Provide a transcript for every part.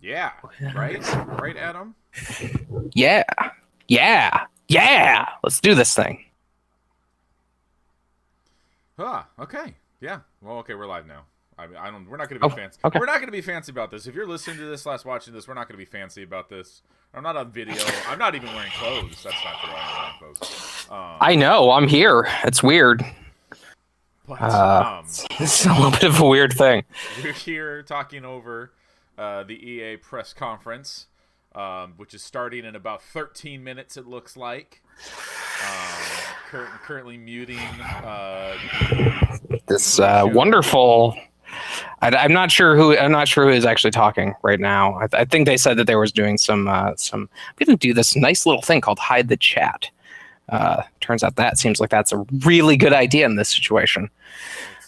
Yeah. Right? Right, Adam? Yeah. Yeah. Yeah. Let's do this thing. Huh. Okay. Yeah. Well, okay, we're live now. I don't. We're not going to be Oh, fancy. okay. We're not going to be fancy about this. If you're listening to this / watching this, we're not going to be fancy about this. I'm not on video. I'm not even wearing clothes. That's not true. I'm wearing clothes. I know. I'm here. It's weird. But It's a little bit of a weird thing. we're here talking over the EA press conference, which is starting in about 13 minutes. It looks like. Currently muting This wonderful. I'm not sure who. I'm not sure who is actually talking right now. I think they said that they was doing some. I'm gonna do this nice little thing called hide the chat. Turns out that seems like that's a really good idea in this situation.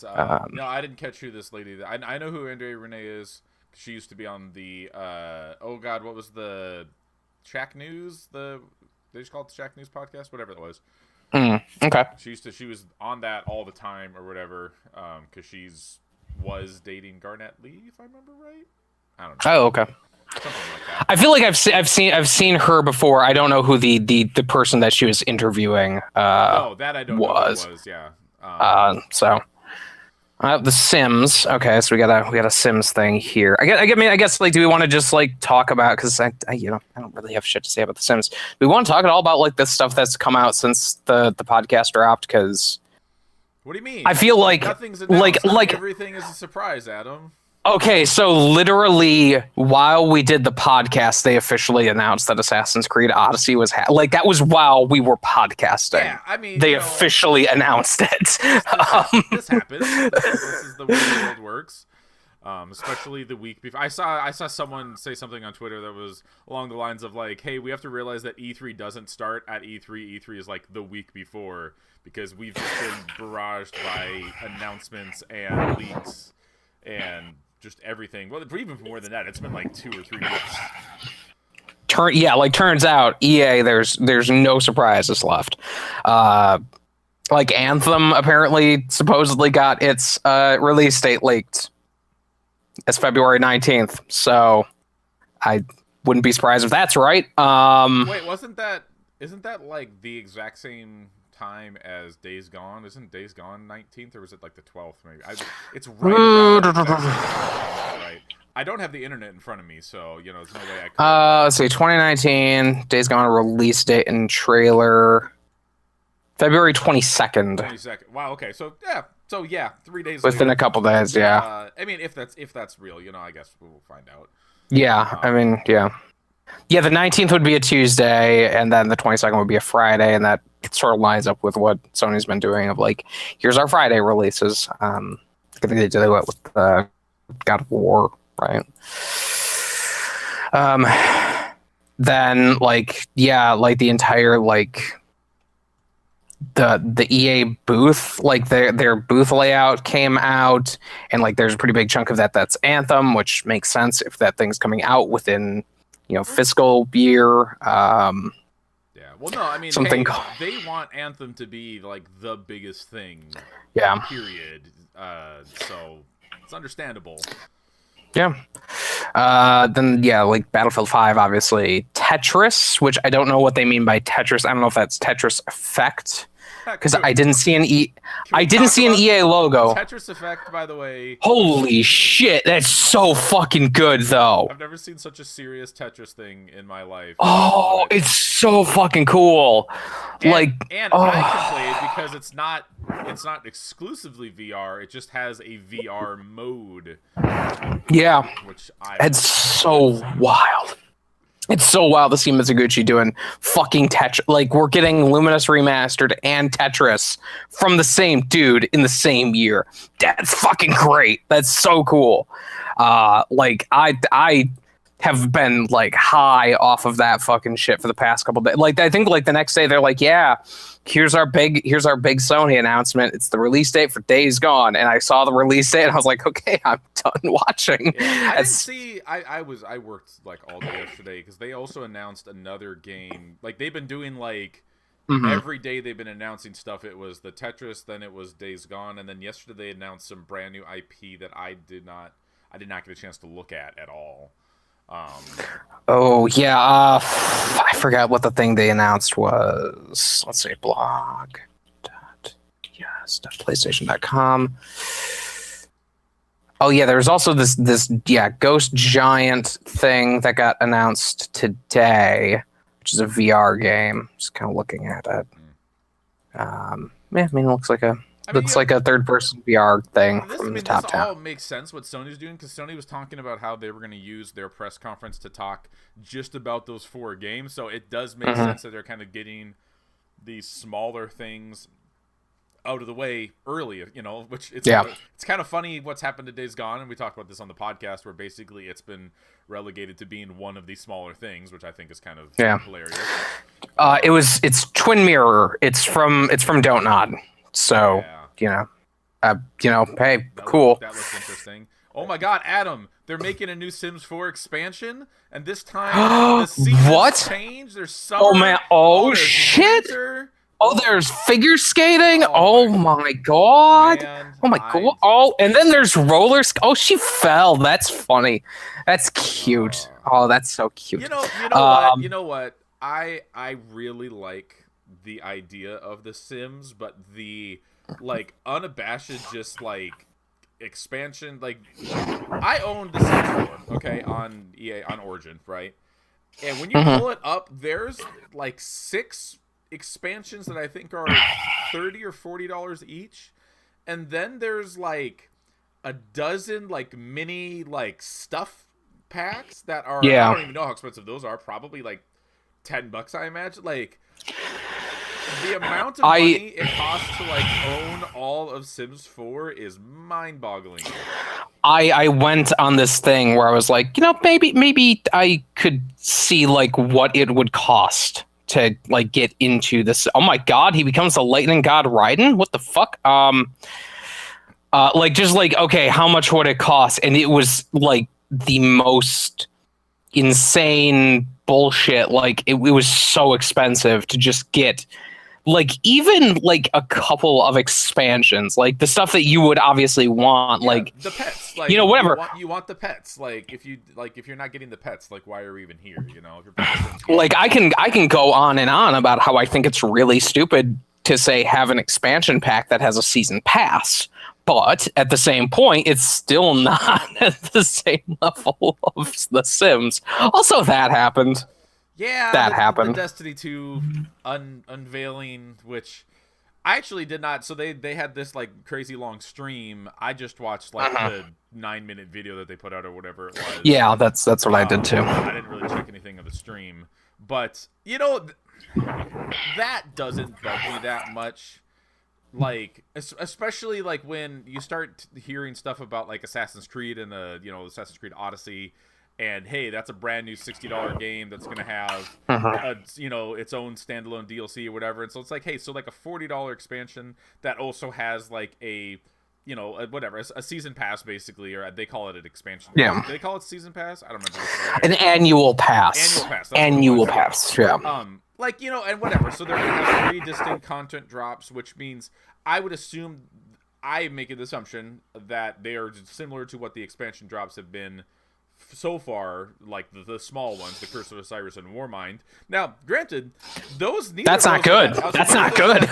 No, I didn't catch who this lady. I know who Andrea Renee is. She used to be on the. Oh God, what was the Shack News? They just call it the Shack News podcast, whatever it was. Okay. She was on that all the time or whatever, because was dating Garnett Lee, if I remember right. I don't know. Oh, okay. Something like that. I feel like I've seen her before. I don't know who the person that she was interviewing No, that I don't know who it was. Yeah. The Sims. Okay, so we got a Sims thing here. I guess like, do we want to just like talk about, because I don't really have shit to say about the Sims. Do we want to talk at all about like the stuff that's come out since the podcast dropped? Because what do you mean? I feel like nothing's announced. like everything is a surprise, Adam. Okay, so literally while we did the podcast, they officially announced that Assassin's Creed Odyssey was that was while we were podcasting. Yeah, I mean, they officially announced it. This happens. This is the way the world works. Especially the week before. I saw someone say something on Twitter that was along the lines of like, "Hey, we have to realize that E3 doesn't start at E3. E3 is like the week before because we've just been barraged by announcements and leaks and just everything." Well, even more than that, it's been like 2 or 3 weeks. Turns out EA, there's no surprises left. Like Anthem apparently supposedly got its release date leaked. It's February 19th, so I wouldn't be surprised if that's right. Wait, isn't that like the exact same time as Days Gone? Isn't Days Gone 19th, or was it like the 12th maybe? It's right around right. I don't have the internet in front of me, so there's no way I could. Let's see, 2019 Days Gone release date and trailer February 22nd. 22nd. Wow. Okay. So yeah, 3 days within later. A couple days. Yeah. I mean, if that's real, I guess we'll find out. Yeah. I mean, yeah. Yeah, the 19th would be a Tuesday, and then the 22nd would be a Friday, and that sort of lines up with what Sony's been doing of like, here's our Friday releases. I think they did it with God of War, right? Then the entire the EA booth, like their booth layout came out, and like there's a pretty big chunk of that's Anthem, which makes sense if that thing's coming out within fiscal year. Yeah. Well, no, I mean, they want Anthem to be like the biggest thing. Yeah. Period. So it's understandable. Yeah. Then like Battlefield 5, obviously. Tetris, which I don't know what they mean by Tetris. I don't know if that's Tetris Effect, because I didn't see an EA logo. Tetris Effect, by the way. Holy shit, that's so fucking good, though. I've never seen such a serious Tetris thing in my life. Oh, it's so fucking cool. I can play it because it's not exclusively VR. It just has a VR mode. Yeah, it's so wild. It's so wild to see Mizuguchi doing fucking Tetris. Like, we're getting Luminous Remastered and Tetris from the same dude in the same year. That's fucking great. That's so cool. I have been like high off of that fucking shit for the past couple days. Like, I think like the next day they're like, yeah, here's our big Sony announcement. It's the release date for Days Gone. And I saw the release date and I was like, okay, I'm done watching. Yeah, I didn't see. I worked like all day yesterday because they also announced another game. Like, they've been doing like every day they've been announcing stuff. It was the Tetris, then it was Days Gone, and then yesterday they announced some brand new IP that I did not get a chance to look at all. Oh yeah, I forgot what the thing they announced was. Let's see, blog. PlayStation.com. Oh yeah, there's also this Ghost Giant thing that got announced today, which is a VR game. Just kind of looking at it. Yeah, I mean, it looks like a like a third-person VR thing from the top down. This all makes sense what Sony's doing, because Sony was talking about how they were going to use their press conference to talk just about those 4 games. So it does make sense that they're kind of getting these smaller things out of the way early, which it's kind of funny what's happened to Days Gone, and we talked about this on the podcast, where basically it's been relegated to being one of these smaller things, which I think is kind of hilarious. It's Twin Mirror. It's from Don't Nod. So hey, cool. That looks interesting. Oh my God, Adam! They're making a new Sims 4 expansion, and this time the seasons change. There's summer. Oh man! Oh shit! Winter. Oh, there's figure skating. Oh my god! Man, oh my god! Oh, and then there's roller. Oh, she fell. That's funny. That's cute. Oh, that's so cute. You know what? You know what? I really like the idea of the Sims, but the unabashed just expansion. I owned the Sims 4, okay, on EA on Origin, right? And when you pull it up, there's 6 expansions that I think are $30 or $40 each, and then there's a dozen mini stuff packs that are I don't even know how expensive those are. Probably $10, I imagine. The amount of money it costs to own all of Sims 4 is mind-boggling. I went on this thing where I was like, maybe I could see what it would cost to get into this. Oh my god, he becomes the lightning god Raiden? What the fuck? Okay, how much would it cost? And it was the most insane bullshit. It was so expensive to just get even a couple of expansions, the stuff that you would obviously want, the pets, whatever. You want the pets. If you're not getting the pets, why are we even here? If you're I can go on and on about how I think it's really stupid to say have an expansion pack that has a season pass, but at the same point, it's still not at the same level of The Sims. Also, that happened. Yeah, that happened. The Destiny 2 unveiling, which I actually did not. So they had this crazy long stream. I just watched the 9-minute video that they put out or whatever it was. Yeah, that's what I did too. I didn't really check anything of the stream, but that doesn't bug me that much. Especially when you start hearing stuff about Assassin's Creed and Assassin's Creed Odyssey. And hey, that's a brand new $60 game that's gonna have its own standalone DLC or whatever. And so it's hey, so a $40 expansion that also has a season pass basically, or they call it an expansion. Yeah. Do they call it season pass? I don't remember. An annual pass. Annual pass. Yeah. And whatever. So they're gonna have 3 distinct content drops, which means I would assume I make an assumption that they are similar to what the expansion drops have been so far, the small ones, the Curse of Osiris and Warmind. Now, granted, that's not good. That's not good.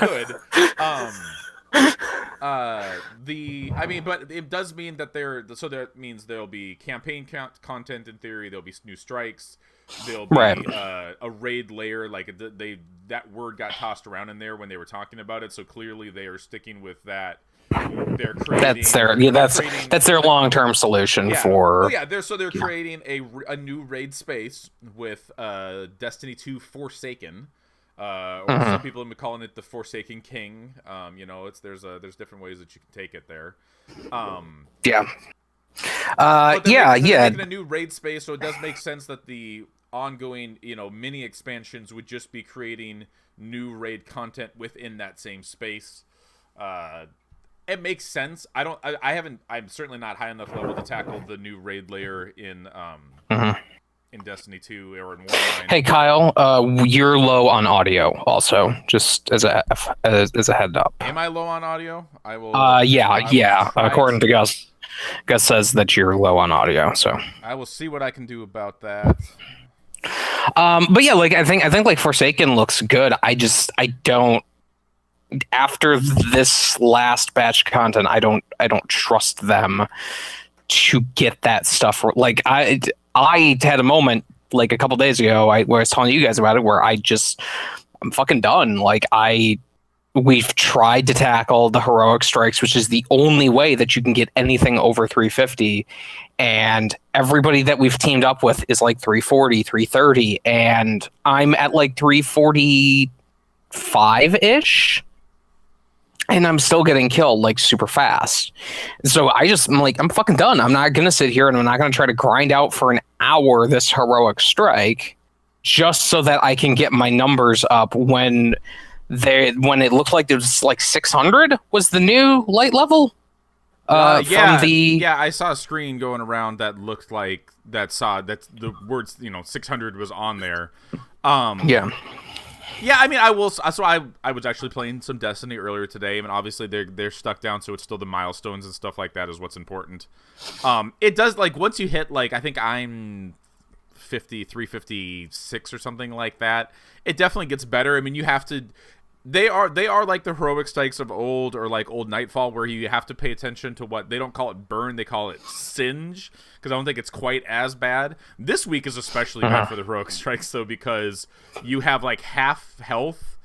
But it does mean that that means there'll be campaign content in theory. There'll be new strikes. There'll be a raid layer. That word got tossed around in there when they were talking about it. So clearly they are sticking with that. They're creating, that's their long-term solution for. They're creating a new raid space with Destiny 2 Forsaken, or some people have been calling it the Forsaken King. There's different ways that you can take it there. Making a new raid space, so it does make sense that the ongoing mini expansions would just be creating new raid content within that same space. It makes sense. I'm certainly not high enough level to tackle the new raid layer in Destiny 2 or in Warmind. Hey Kyle, you're low on audio also, just as a head up. Am I low on audio? I will. According to Gus. Gus says that you're low on audio, so. I will see what I can do about that. But yeah, like I think like Forsaken looks good. I don't. After this last batch of content, I don't trust them to get that stuff. Like I had a moment like a couple days ago where I was telling you guys about it, where I'm fucking done. Like we've tried to tackle the heroic strikes, which is the only way that you can get anything over 350. And everybody that we've teamed up with is like 340, 330. And I'm at like 345-ish. And I'm still getting killed like super fast. So I'm fucking done. I'm not going to sit here and I'm not going to try to grind out for an hour this heroic strike just so that I can get my numbers up when it looked like it was like 600 was the new light level. I saw a screen going around that looked like that's the words 600 was on there. Yeah, I mean, I will. So I was actually playing some Destiny earlier today. I mean, obviously they're stuck down, so it's still the milestones and stuff like that is what's important. It does, like, once you hit, like, I think I'm 356 or something like that. It definitely gets better. I mean, you have to. They are like the heroic strikes of old, or like old Nightfall, where you have to pay attention to what they don't call it burn, they call it singe, because I don't think it's quite as bad. This week is especially bad for the heroic strikes though, because you have like half health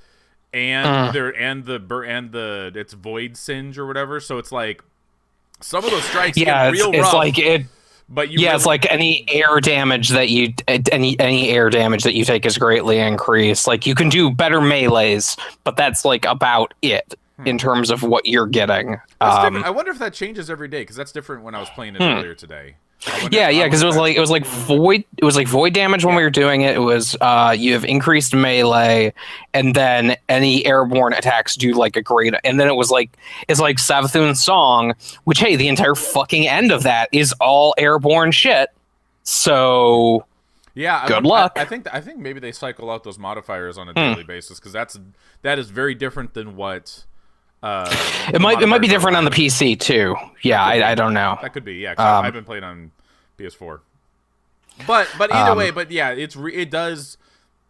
and it's void singe or whatever, so it's like some of those strikes get real rough. But it's like any air damage that you take is greatly increased. Like you can do better melees, but that's like about it in terms of what you're getting. I wonder if that changes every day, because that's different when I was playing it earlier today. Because it was like void. It was like void damage when we were doing it. It was you have increased melee, and then any airborne attacks do like a great. And then it's like Savathun's Song, which, hey, the entire fucking end of that is all airborne shit. So good luck. I think maybe they cycle out those modifiers on a daily basis, because that is very different than what. It might be different on the PC too. Yeah, I don't know. That could be. Yeah, I've been playing on PS4. But either way, it does.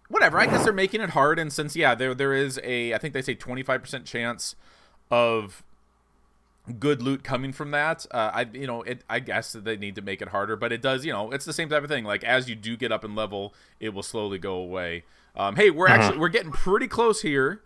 Whatever. I guess they're making it hard, and since there is I think they say 25% chance of good loot coming from that. I guess that they need to make it harder, but it does. It's the same type of thing. Like as you do get up in level, it will slowly go away. Hey, we're getting pretty close here.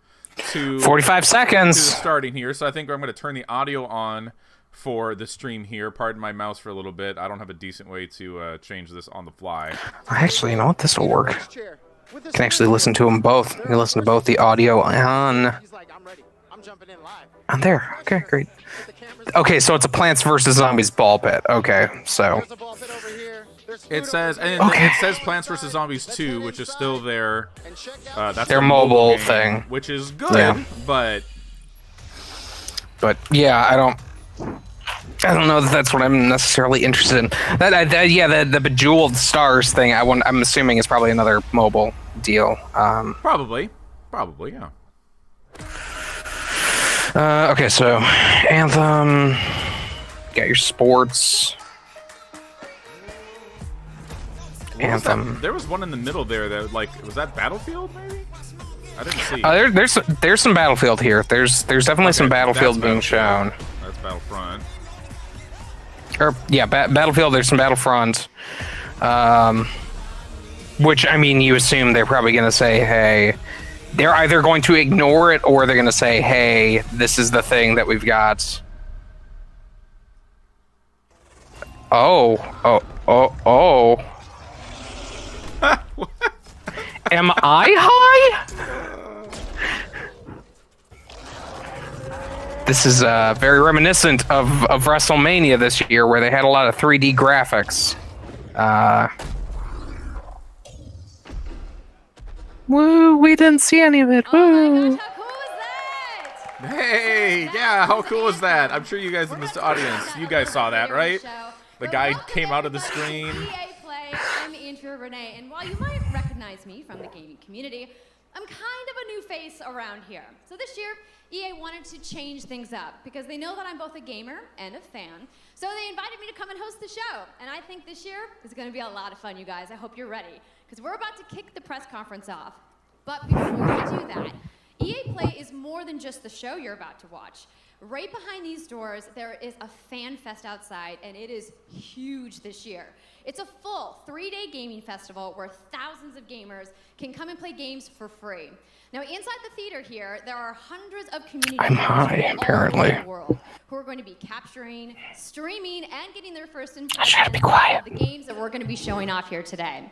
To 45 seconds to starting here, so I think I'm going to turn the audio on for the stream here. Pardon my mouse for a little bit. I don't have a decent way to change this on the fly. Actually, you know what? This will work. You can actually listen to them both. You can listen to both the audio and on there. Okay, great. Okay, so it's a Plants vs. Zombies ball pit. Okay, so it says it says Plants vs. Zombies 2, which is still their that's their mobile game, thing, which is good, but yeah, I don't know that that's what I'm necessarily interested in. The Bejeweled Stars thing. I'm assuming is probably another mobile deal. Probably, yeah. Okay, so Anthem, got your sports. Anthem. There was one in the middle there that was that Battlefield maybe? I didn't see. There's some Battlefield here. There's definitely some Battlefield being shown. That's Battlefront. Battlefield. There's some Battlefront. Which, I mean, you assume they're probably going to say, hey, they're either going to ignore it or they're going to say, hey, this is the thing that we've got. Oh. Am I high? This is very reminiscent of WrestleMania this year, where they had a lot of 3D graphics. Woo, we didn't see any of it. Woo. Oh my gosh, how cool was that? Hey, yeah, how cool was that? I'm sure you guys in this audience, you guys saw that, right? The guy came out of the screen. I'm Andrew Renee, and while you might recognize me from the gaming community, I'm kind of a new face around here. So this year, EA wanted to change things up because they know that I'm both a gamer and a fan. So they invited me to come and host the show. And I think this year is going to be a lot of fun, you guys. I hope you're ready because we're about to kick the press conference off. But before we do that, EA Play is more than just the show you're about to watch. Right behind these doors, there is a fan fest outside, and it is huge this year. It's a full 3-day gaming festival where thousands of gamers can come and play games for free. Now, inside the theater here, there are hundreds of community I'm members high, from all apparently. over the world who are going to be capturing, streaming, and getting their first I impressions should be quiet. of the games that we're going to be showing off here today.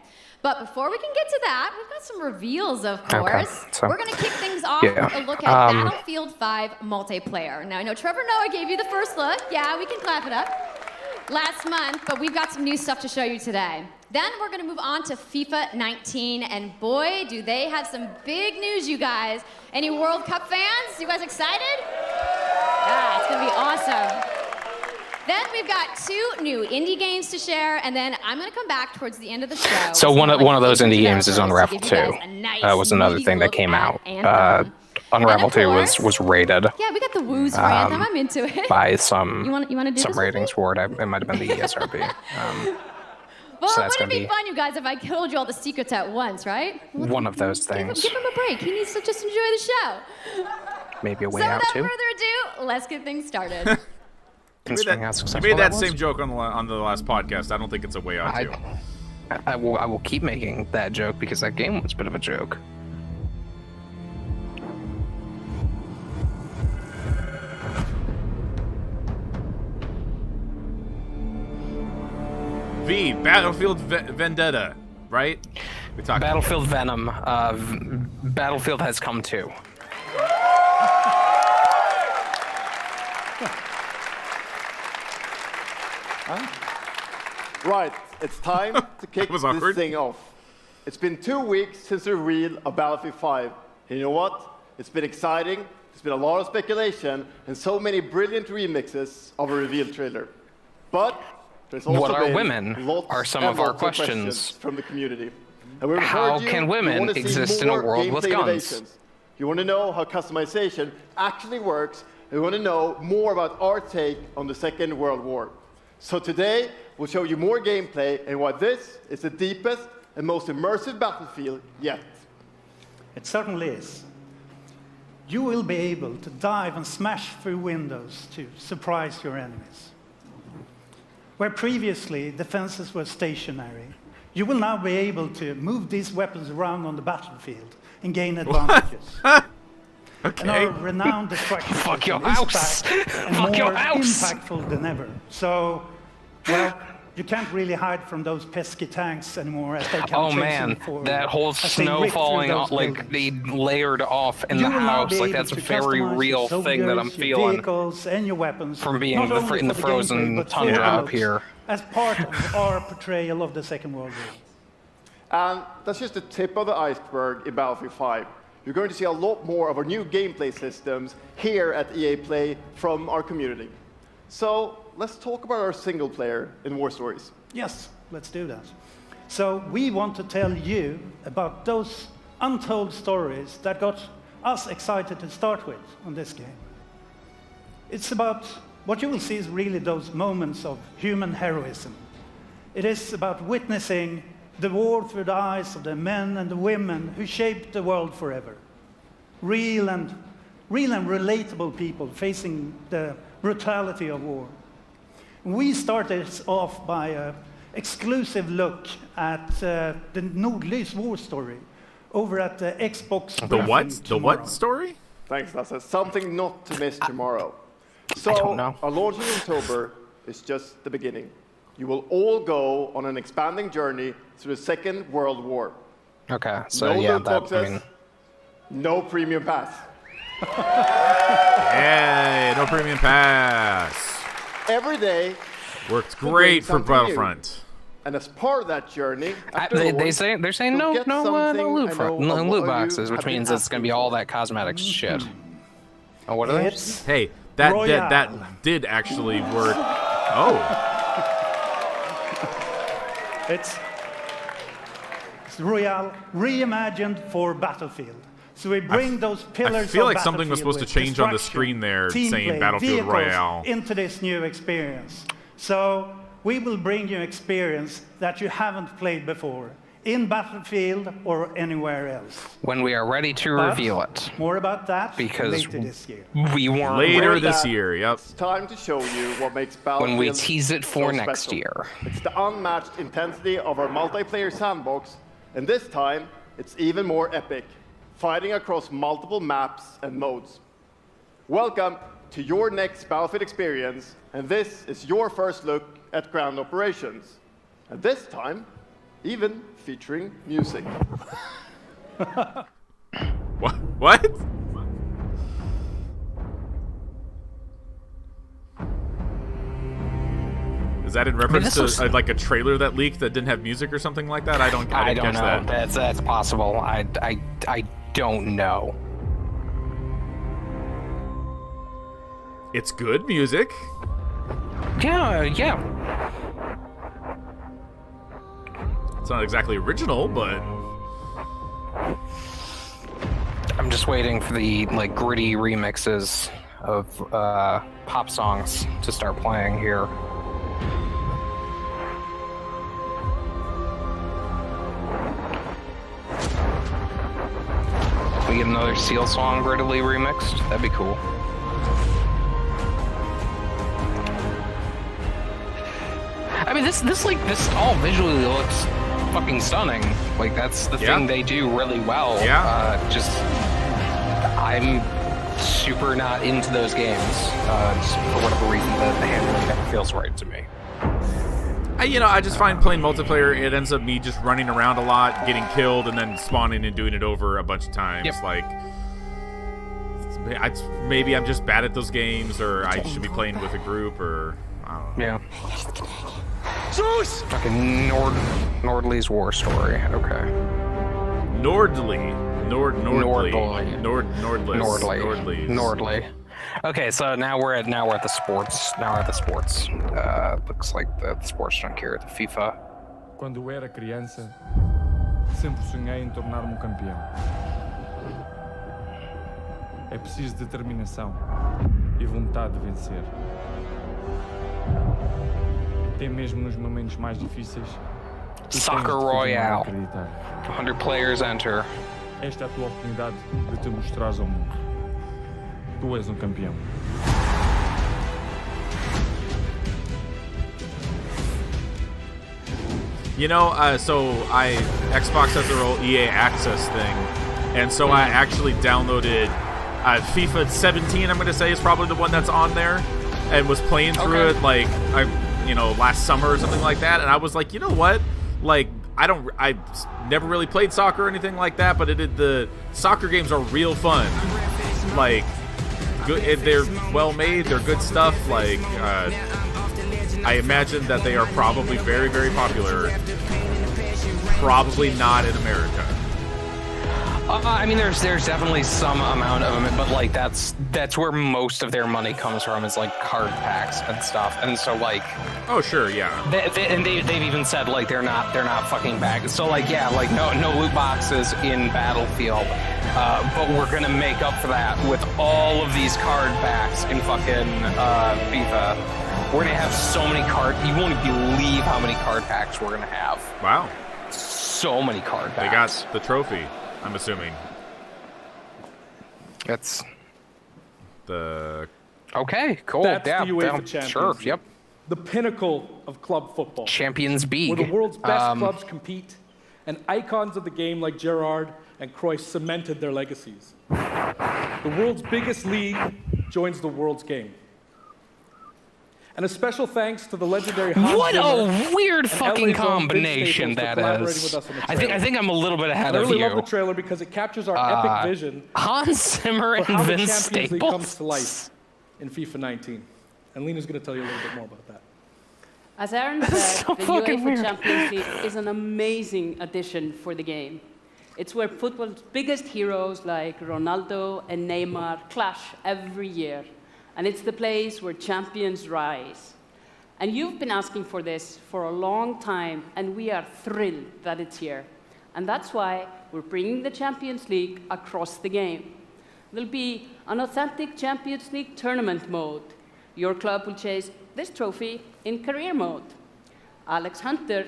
But before we can get to that, we've got some reveals, of course. so- We're going to kick things off Yeah, with a look at Battlefield 5 multiplayer. Now, I know Trevor Noah gave you the first look. Yeah, we can clap it up. Last month, but we've got some new stuff to show you today. Then we're going to move on to FIFA 19, and boy, do they have some big news, you guys. Any World Cup fans? You guys excited? Yeah, it's going to be awesome. Then we've got 2 new indie games to share, and then I'm going to come back towards the end of the show. So one of those indie games is Unravel 2. Was another thing that came out. Unravel 2 was rated Yeah, we got the woos for Anthem. I'm into it. by some You want to do some this ratings with me? for it. It might have been the ESRB. Well, so that's wouldn't it gonna be be- fun, you guys, if I told you all the secrets at once, right? One of those Give him things. a break. He needs to just enjoy the show. Maybe a way So out without too. further ado, let's get things started. Considering how You successful made that was. same joke on the last podcast. I don't think it's a way out too. I will keep making that joke because that game was a bit of a joke. Battlefield Vendetta, right? We talked Battlefield Venom. Battlefield has come too. Right, it's time to kick was this awkward. thing off. It's been 2 weeks since the reveal of Battlefield 5. And you know what? It's been exciting, there's been a lot of speculation, and so many brilliant remixes of a reveal trailer. But there's also What are been women? lots Are some and of our lots questions. from the community. And we've How heard you, can you women wanna see exist in a more world with gameplay guns? innovations. You want to know how customization actually works, and you want to know more about our take on the Second World War. So today, we'll show you more gameplay and why this is the deepest and most immersive battlefield yet. It certainly is. You will be able to dive and smash through windows to surprise your enemies. Where previously defenses were stationary, you will now be able to move these weapons around on the battlefield and gain advantages. And our renowned destruction Fuck your system is house. back and Fuck more your house. impactful than ever. So, well, you can't really hide from those pesky tanks anymore as they come Oh chasing man, for that whole as they snow rip through falling those off, like buildings. they layered off in You the will now house, be like able that's a to very customize real your thing that I'm soldiers, your feeling vehicles and your weapons, from being not in the only in the for frozen gameplay, but for tundra the up looks, here. as part of our portrayal of the Second World War. And that's just the tip of the iceberg in Battlefield 5. You're going to see a lot more of our new gameplay systems here at EA Play from our community. So let's talk about our single player in War Stories. Yes, let's do that. So we want to tell you about those untold stories that got us excited to start with on this game. It's about what you will see is really those moments of human heroism. It is about witnessing the war through the eyes of the men and the women who shaped the world forever. Real and relatable people facing the brutality of war. We started off by an exclusive look at the Nordlys war story over at the Xbox. The briefing what? The tomorrow. what story? Thanks, Lasse. Something not to miss tomorrow. I don't know. Our launch in October is just the beginning. You will all go on an expanding journey through the Second World War. Okay, so No yeah, loot that boxes, I mean, no premium pass. Hey, no premium pass. Every day, Worked We'll great bring for something new. Battlefront. and as part of that journey, they're afterwards, saying you'll no get no something loot I for, know no a lot loot of you boxes, which have been means it's gonna be asking all for. that cosmetics shit. Oh, what are they? It's Hey, that Royale. did actually work. Oh, It's Royale reimagined for Battlefield. So we bring those pillars I feel of like something was supposed to Battlefield change on the with screen there team saying play, Battlefield vehicles Royale. into this new experience. So we will bring you experience that you haven't played before in Battlefield or anywhere else. When we are ready to But reveal it. more about that Because later this year. We weren't Later ready. this year, yep. It's time to show you what makes Battlefield When we tease it for so next special. year. It's the unmatched intensity of our multiplayer sandbox, and this time it's even more epic, fighting across multiple maps and modes. Welcome to your next Battlefield experience, and this is your first look at ground operations. And this time, even featuring music. What? Is that in reference this to like a trailer that leaked that didn't have music or something like that? I didn't I don't catch know. that. That's possible. I don't know. It's good music. Yeah. It's not exactly original, but I'm just waiting for the like gritty remixes of pop songs to start playing here. We get another Seal song grittily remixed. That'd be cool. I mean, this all visually looks fucking stunning. Like that's the thing they do really well. Yeah. I'm super not into those games. Just for whatever reason, the handling never feels right to me. I just find playing multiplayer, it ends up me just running around a lot, getting killed, and then spawning and doing it over a bunch of times. Yep. Like, maybe I'm just bad at those games, or I should be playing with a group, or I don't know. Yeah. Zeus! Fucking Nordley's War Story. Okay. Nordley. Nordley. Okay, so now we're at the sports. Looks like the sports don't care. The FIFA. Quando eu era criança, sempre sonhei em tornar-me campeão. É preciso determinação e vontade de vencer. Até mesmo nos momentos mais difíceis. Soccer Royale. 100 players enter. Esta é a tua oportunidade de te mostrares ao mundo. Tu és campeão. So Xbox has their old EA Access thing, and so I actually downloaded FIFA 17. I'm going to say is probably the one that's on there, and was playing through it like last summer or something like that. And I was like, you know what? Like I never really played soccer or anything like that, but the soccer games are real fun. Like, good, they're well made. They're good stuff. Like, I imagine that they are probably very, very popular. Probably not in America. I mean, there's definitely some amount of them, but like that's where most of their money comes from is like card packs and stuff, and so like. Oh sure, yeah. They've even said like they're not fucking back. So like no loot boxes in Battlefield, but we're gonna make up for that with all of these card packs in fucking FIFA. We're gonna have so many you won't believe how many card packs we're gonna have. Wow. So many card packs. They got the trophy, I'm assuming. That's the. Okay, cool. That's yeah, the UEFA Champions sure. League. Yep. The pinnacle of club football. Champions League. Where the world's best clubs compete, and icons of the game like Gerrard and Cruyff cemented their legacies. The world's biggest league joins the world's game. And a special thanks to the legendary Hans What Zimmer a weird and fucking LA's own Vince combination Staples for that collaborating is. with us on the I trailer. think I'm a little bit ahead I really of you. love the trailer because it captures our epic vision Hans Zimmer for and how the Vince Champions League comes Staples. to life in FIFA 19. And Lena's going to tell you a little bit more about that. As Aaron said, so the fucking UEFA weird. Champions League is an amazing addition for the game. It's where football's biggest heroes like Ronaldo and Neymar clash every year. And it's the place where champions rise. And you've been asking for this for a long time, and we are thrilled that it's here. And that's why we're bringing the Champions League across the game. There'll be an authentic Champions League tournament mode. Your club will chase this trophy in career mode. Alex Hunter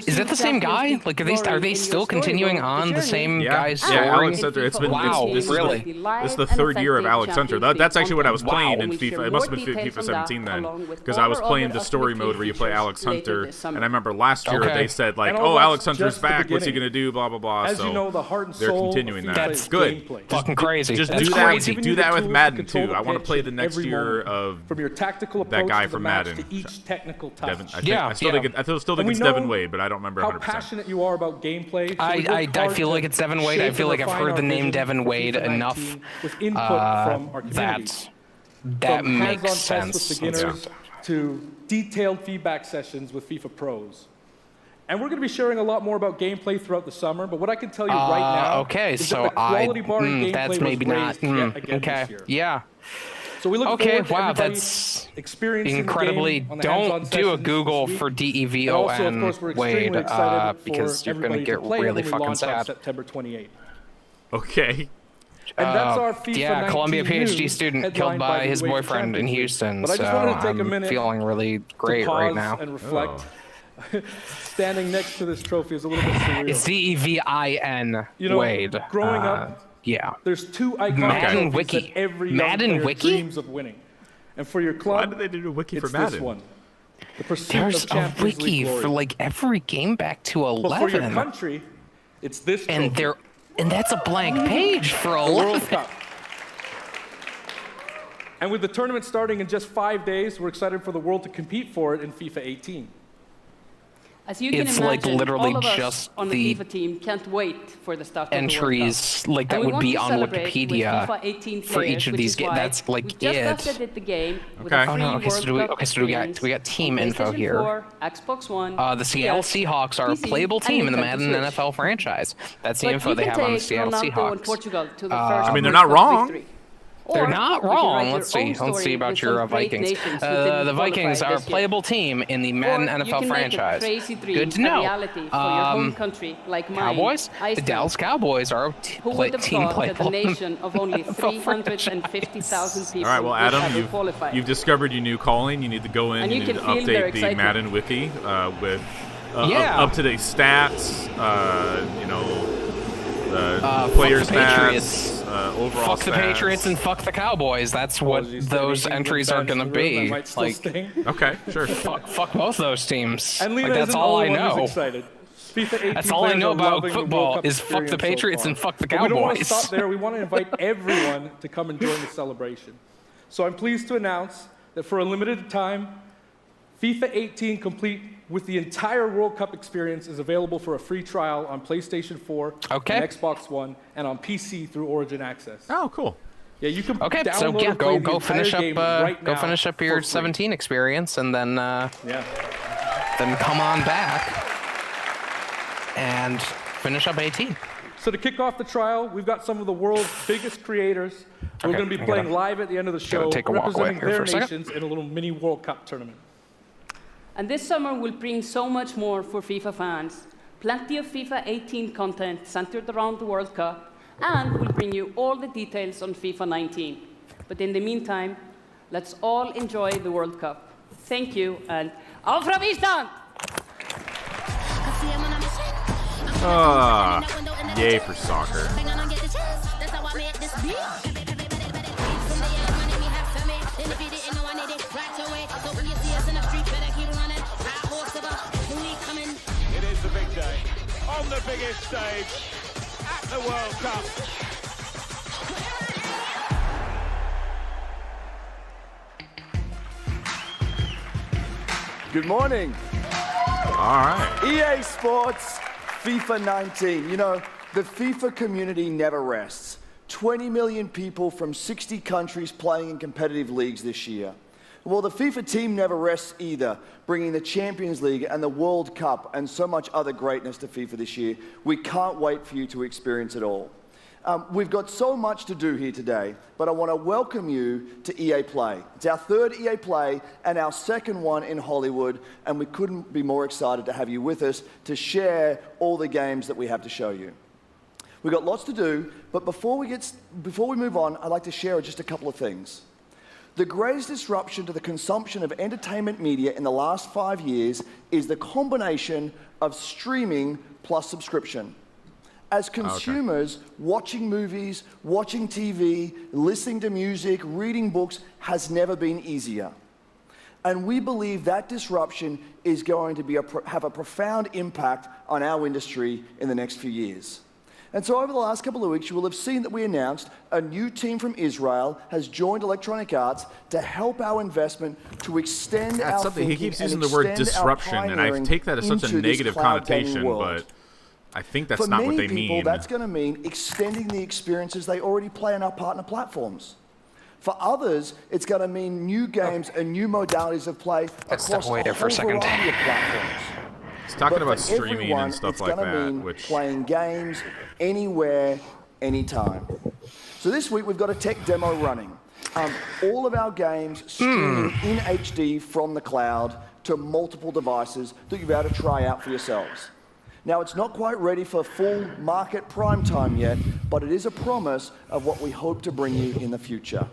Is that the same guy? Like, are they still continuing on the same guy's story? Yeah, Alex Hunter. It's been really? This is the third year of Alex Hunter. That's actually what I was playing in FIFA. It must have been FIFA 17 then, because I was playing the story mode where you play Alex Hunter. And I remember last year they said like, "Oh, Alex Hunter's back. What's he gonna do?" Blah blah blah. As you know, the heart and soul they're continuing that. That's good. Fucking crazy. Just That's do that. crazy. Do that with Madden too. I want to play the next year of from your tactical approach that guy to the from match Madden. to each technical touch. Devin, I still think it's Devin Wade, but I don't remember 100%. How passionate you are about gameplay. I feel like it's Devin Wade. I feel like I've heard the name Devin Wade enough. With input from our community. That from makes hands-on sense. tests with beginners to detailed feedback sessions with FIFA pros. And we're going to be sharing a lot more about gameplay throughout the summer, but what I can tell you right now is that the quality bar in gameplay that's maybe was not. raised yet again this year. Yeah. So we look forward to everybody that's experiencing incredibly. the game on the Don't hands-on do a sessions Google this for week. DEVON And also, of course, we're extremely Wade excited because for you're going to everybody get play really when we fucking launch on sad. September 28th. Okay. And that's our FIFA Yeah, 19 Columbia PhD news, student headlined killed by the his UEFA boyfriend in Champions League. Houston. But I just so wanted to take a I'm minute feeling really great to pause right now. and reflect. Standing next to this trophy is a little bit surreal. It's DEVIN You know, Wade. growing up, yeah. there's two iconic Madden trophies Wiki. that every young Madden player Wiki? dreams of winning. And for your club, Why did they do a wiki it's for Madden? this one. The Pursuit There's of a Champions wiki League for glory. like every game back to But for your 11. country, it's this trophy. And that's a blank page for the World 11. Cup. And with the tournament starting in just 5 days, we're excited for the world to compete for it in FIFA 18. As you can It's imagine, like literally all of us just on the the FIFA team can't wait for the start of the World entries Cup. like that And we would want be to on celebrate with Wikipedia FIFA 18 for each players, of which these is games. why That's like we just it. updated the game with Okay. a free Oh, no, okay, so World do we- Cup okay, so do we got- experience do we got team on info PlayStation here. 4, Xbox One, The Seattle PS, Seahawks are a PC, playable and team in the Nintendo Madden Switch. NFL franchise. That's the But info you they can have on the take Seattle Ronaldo and Seahawks. Portugal to the first I mean, they're World not Cup wrong. victory. They're Or not you can wrong. write your Let's see. own Let's see story about with your some great Vikings. nations who didn't The Vikings qualify are a this year. playable team in the Madden Or NFL you can franchise. Make a crazy dream Good to a know. reality for your home country, like mine. Cowboys? The Iceland. Dallas Cowboys are a Who would have team thought that playable. a nation of only 350,000 people All right, well, would Adam, have qualified? you've discovered your new calling. You need to go in. And You you need to can feel their update the excitement. Madden wiki with Yeah. up-to-date stats. Fuck Player the stats. Patriots. Overall Fuck the stats. Patriots and fuck the Cowboys. That's what Apologies to those any entries England are fans going to in the room that be. might still Like, sting. Okay, sure. fuck both those teams. And Like, Lena that's isn't all I the one who's know. excited. FIFA 18 That's all I players know are about loving the World football Cup is fuck the experience so Patriots far. and fuck the But we don't want to Cowboys. stop there. We want to invite everyone to come and join the celebration. So I'm pleased to announce that for a limited time, FIFA 18 complete with the entire World Cup experience is available for a free trial on PlayStation 4 Okay. and Xbox One and on PC through Origin Access. Oh, cool. Yeah, you can Okay, so download yeah, and play the go entire finish up game right go now finish up for your free. 17 experience, and then Yeah. come on back and finish up 18. So to kick off the trial, we've got some of the world's biggest creators. We're Okay, going to be I playing gotta- live at the end of the show, take a walk away representing here their for a second. nations in a little mini World Cup tournament. And this summer will bring so much more for FIFA fans. Plenty of FIFA 18 content centered around the World Cup, and we'll bring you all the details on FIFA 19. But in the meantime, let's all enjoy the World Cup. Thank you, and auf Ravistan! Yay for soccer. It is the big day on the biggest stage at the World Cup. Good morning. All right. EA Sports, FIFA 19. You know, the FIFA community never rests. 20 million people from 60 countries playing in competitive leagues this year. Well, the FIFA team never rests either, bringing the Champions League and the World Cup and so much other greatness to FIFA this year. We can't wait for you to experience it all. We've got so much to do here today, but I want to welcome you to EA Play. It's our third EA Play and our second one in Hollywood, and we couldn't be more excited to have you with us to share all the games that we have to show you. We've got lots to do, but before we move on, I'd like to share just a couple of things. The greatest disruption to the consumption of entertainment media in the last 5 years is the combination of streaming plus subscription. As consumers, watching movies, watching TV, listening to music, reading books has never been easier. And we believe that disruption is going to have a profound impact on our industry in the next few years. And so over the last couple of weeks, you will have seen that we announced a new team from Israel has joined Electronic Arts to help our investment to extend our something. He thinking keeps and using the word extend our disruption, and I pioneering take that as such a into this negative cloud gaming connotation, world. but I think that's not what they mean. For many people, that's going to mean extending the experiences they already play on our partner platforms. For others, it's going to mean new games and new modalities of play across a whole variety of platforms. He's talking But about for streaming everyone, and stuff it's like gonna that, mean which playing games anywhere, anytime. So this week we've got a tech demo running. All of our games streaming in HD from the cloud to multiple devices that you'll be able to try out for yourselves. Now, it's not quite ready for full market prime time yet, but it is a promise of what we hope to bring you in the future.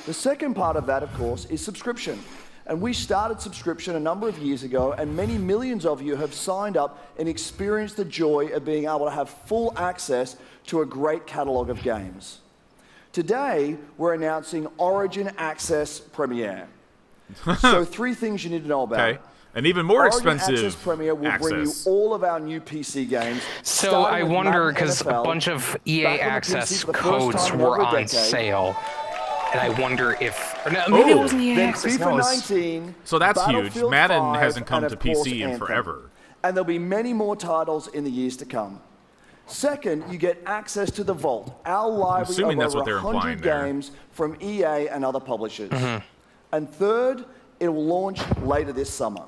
The second part of that, of course, is subscription. And we started subscription a number of years ago, and many millions of you have signed up and experienced the joy of being able to have full access to a great catalog of games. Today, we're announcing Origin Access Premier. So 3 things you need to know about. Okay. An even more Origin expensive Access Premier will bring you all of our new PC games. So I wonder, because a bunch of EA Access codes were on sale, and I wonder if... Or no, maybe it wasn't EA Access. FIFA 19, so that's huge. Battlefield Madden 5, hasn't come and to of course PC in Anthem. forever. And there'll be many more titles in the years to come. Second, you get access to the Vault, our library of over 100 games from EA and other publishers. And third, it will launch later this summer.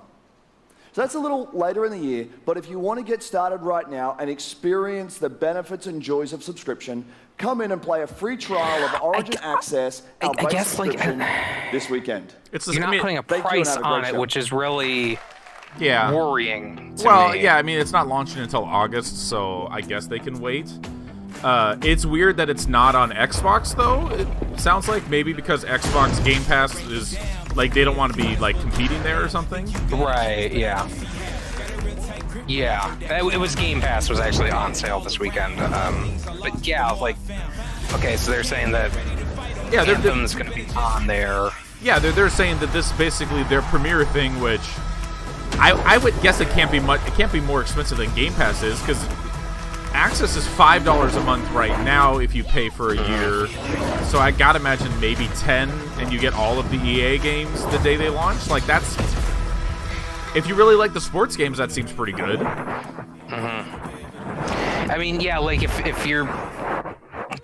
So that's a little later in the year, but if you want to get started right now and experience the benefits and joys of subscription, come in and play a free trial of Origin Access, our base subscription, this weekend. You're not putting a price on it, which is really worrying to me. Yeah, I mean, it's not launching until August, so I guess they can wait. It's weird that it's not on Xbox, though. It sounds like maybe because Xbox Game Pass is, like, they don't want to be, like, competing there or something. Right, yeah. Yeah, it was Game Pass was actually on sale this weekend. But yeah, like, okay, so they're saying that Anthem's going to be on there. Yeah, they're saying that this is basically their premiere thing, which I would guess it can't be much. It can't be more expensive than Game Pass is, because Access is $5 a month right now if you pay for a year. So I gotta imagine maybe 10, and you get all of the EA games the day they launch. Like, that's, if you really like the sports games, that seems pretty good. I mean, yeah, like if you're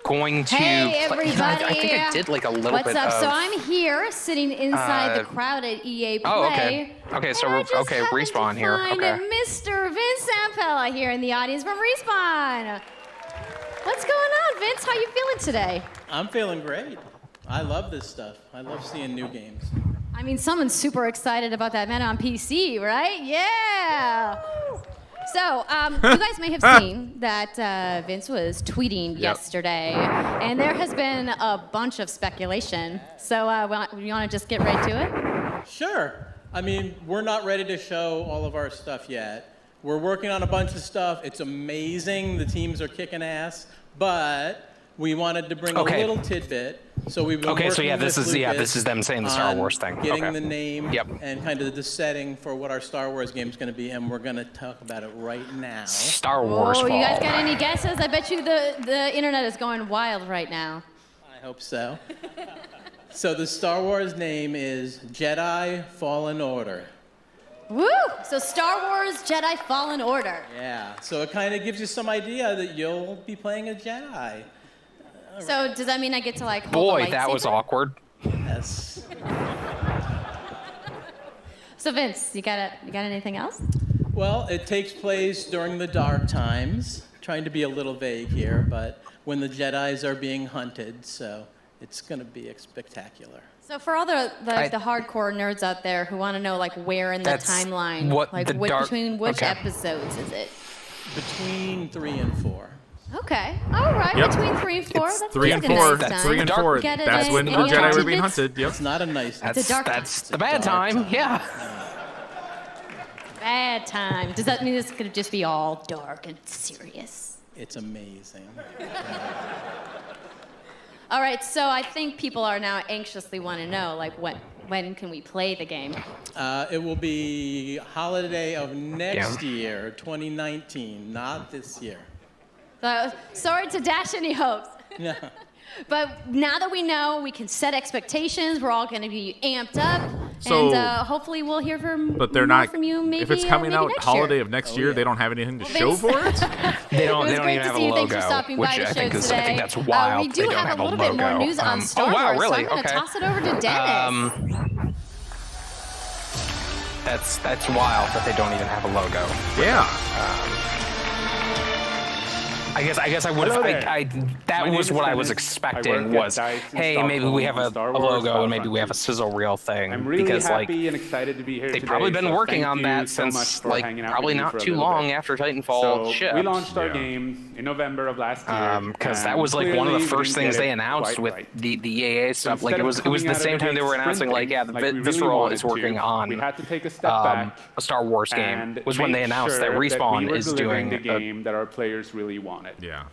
going to Hey, everybody. I think I did like a little What's bit up? of... So I'm here sitting inside the crowd at EA Play. Oh, okay. Okay, so Respawn here. Find Okay. Mr. Vince Zampella here in the audience from Respawn. What's going on, Vince? How you feeling today? I'm feeling great. I love this stuff. I love seeing new games. I mean, someone's super excited about that man on PC, right? Yeah. So, you guys may have seen that Vince was tweeting yesterday, and there has been a bunch of speculation. So, you want to just get right to it? Sure. I mean, we're not ready to show all of our stuff yet. We're working on a bunch of stuff. It's amazing. The teams are kicking ass, but we wanted to bring a little tidbit. So we've been working so yeah, this with is Lucas this is them saying the Star Wars thing. Getting the name and kind of the setting for what our Star Wars game is going to be, and we're going to talk about it right now. Star Wars. Oh, you guys got any guesses? I bet you the internet is going wild right now. I hope so. So the Star Wars name is Jedi Fallen Order. Woo! So Star Wars Jedi Fallen Order. Yeah, so it kind of gives you some idea that you'll be playing a Jedi. So does that mean I get to like hold Boy, the that was lightsaber? awkward. Yes. So Vince, you got anything else? Well, it takes place during the Dark Times, trying to be a little vague here, but when the Jedis are being hunted, so it's going to be spectacular. So for all the hardcore nerds out there who want to know like where in the timeline, between which episodes is it? Between 3 and 4. Okay. All right. Yep. Between 3 and 4. It's That's 3 and 4. 3 and 4. That's when the Jedi were being hunted. Yep. It's not a nice. That's the bad time. Yeah. Bad time. Does that mean it's going to just be all dark and serious? It's amazing. All right, so I think people are now anxiously want to know, like, when can we play the game? It will be holiday of next year, 2019, not this year. Sorry to dash any hopes. No. But now that we know, we can set expectations. We're all going to be amped up, So, and hopefully we'll hear from you. Maybe if it's coming out next holiday year. of next year, they don't have anything to show for it. They don't It was even great to have see a you. Thanks logo, for stopping which by the I think show is today. I think that's wild. We do they don't have a a little bit more logo. news on Star oh wow, Wars, really? so I'm going to Okay. toss it over to Dennis. That's wild that they don't even have a logo. Yeah. I guess I would. That was what I was expecting. Was hey, maybe we have a logo and maybe we have a sizzle reel thing. I'm really because happy and excited to be here they've today, probably been so working thank on you that so much since for hanging out probably with me not for a too little long bit. after Titanfall So shipped. we launched our game in November of last year. Because that was like one of the clearly we first didn't things get they it announced quite with right. the EAA stuff. So Like it was instead of the coming same out of time they were gate announcing like sprinting, the like we really Visceral wanted is working to, on we had to take a step back a Star Wars game. and Was when they make announced that sure Respawn we were is delivering doing the game that our players really wanted. Yeah.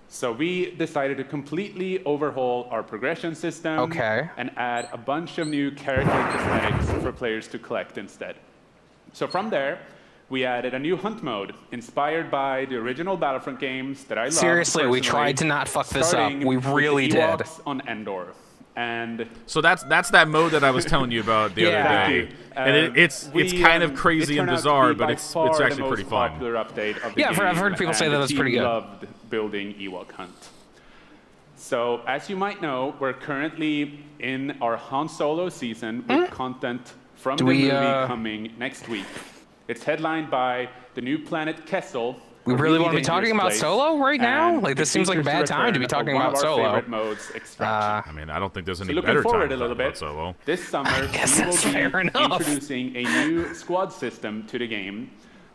So we decided to completely overhaul our progression system and add a bunch of new character cosmetics for players to collect instead. So from there, we added a new hunt mode inspired by the original Battlefront games that I love. Seriously, we tried to not fuck this up. We really did. On Endor. And so that's that mode that I was telling you about the other day, and it's kind of crazy and bizarre, but it's actually pretty fun. Yeah, I've heard people say that that's pretty good. Loved building Ewok Hunt. So as you might know, we're currently in our Han Solo season with content from the movie coming next week. It's headlined by the new planet Kessel. We really want to be talking about Solo right now? Like, this seems like a bad time to be talking about Solo. Modes, Extraction. I mean, I don't think there's any So better looking time forward to a little talk about bit, Solo. this summer we will be introducing a new squad system to the game,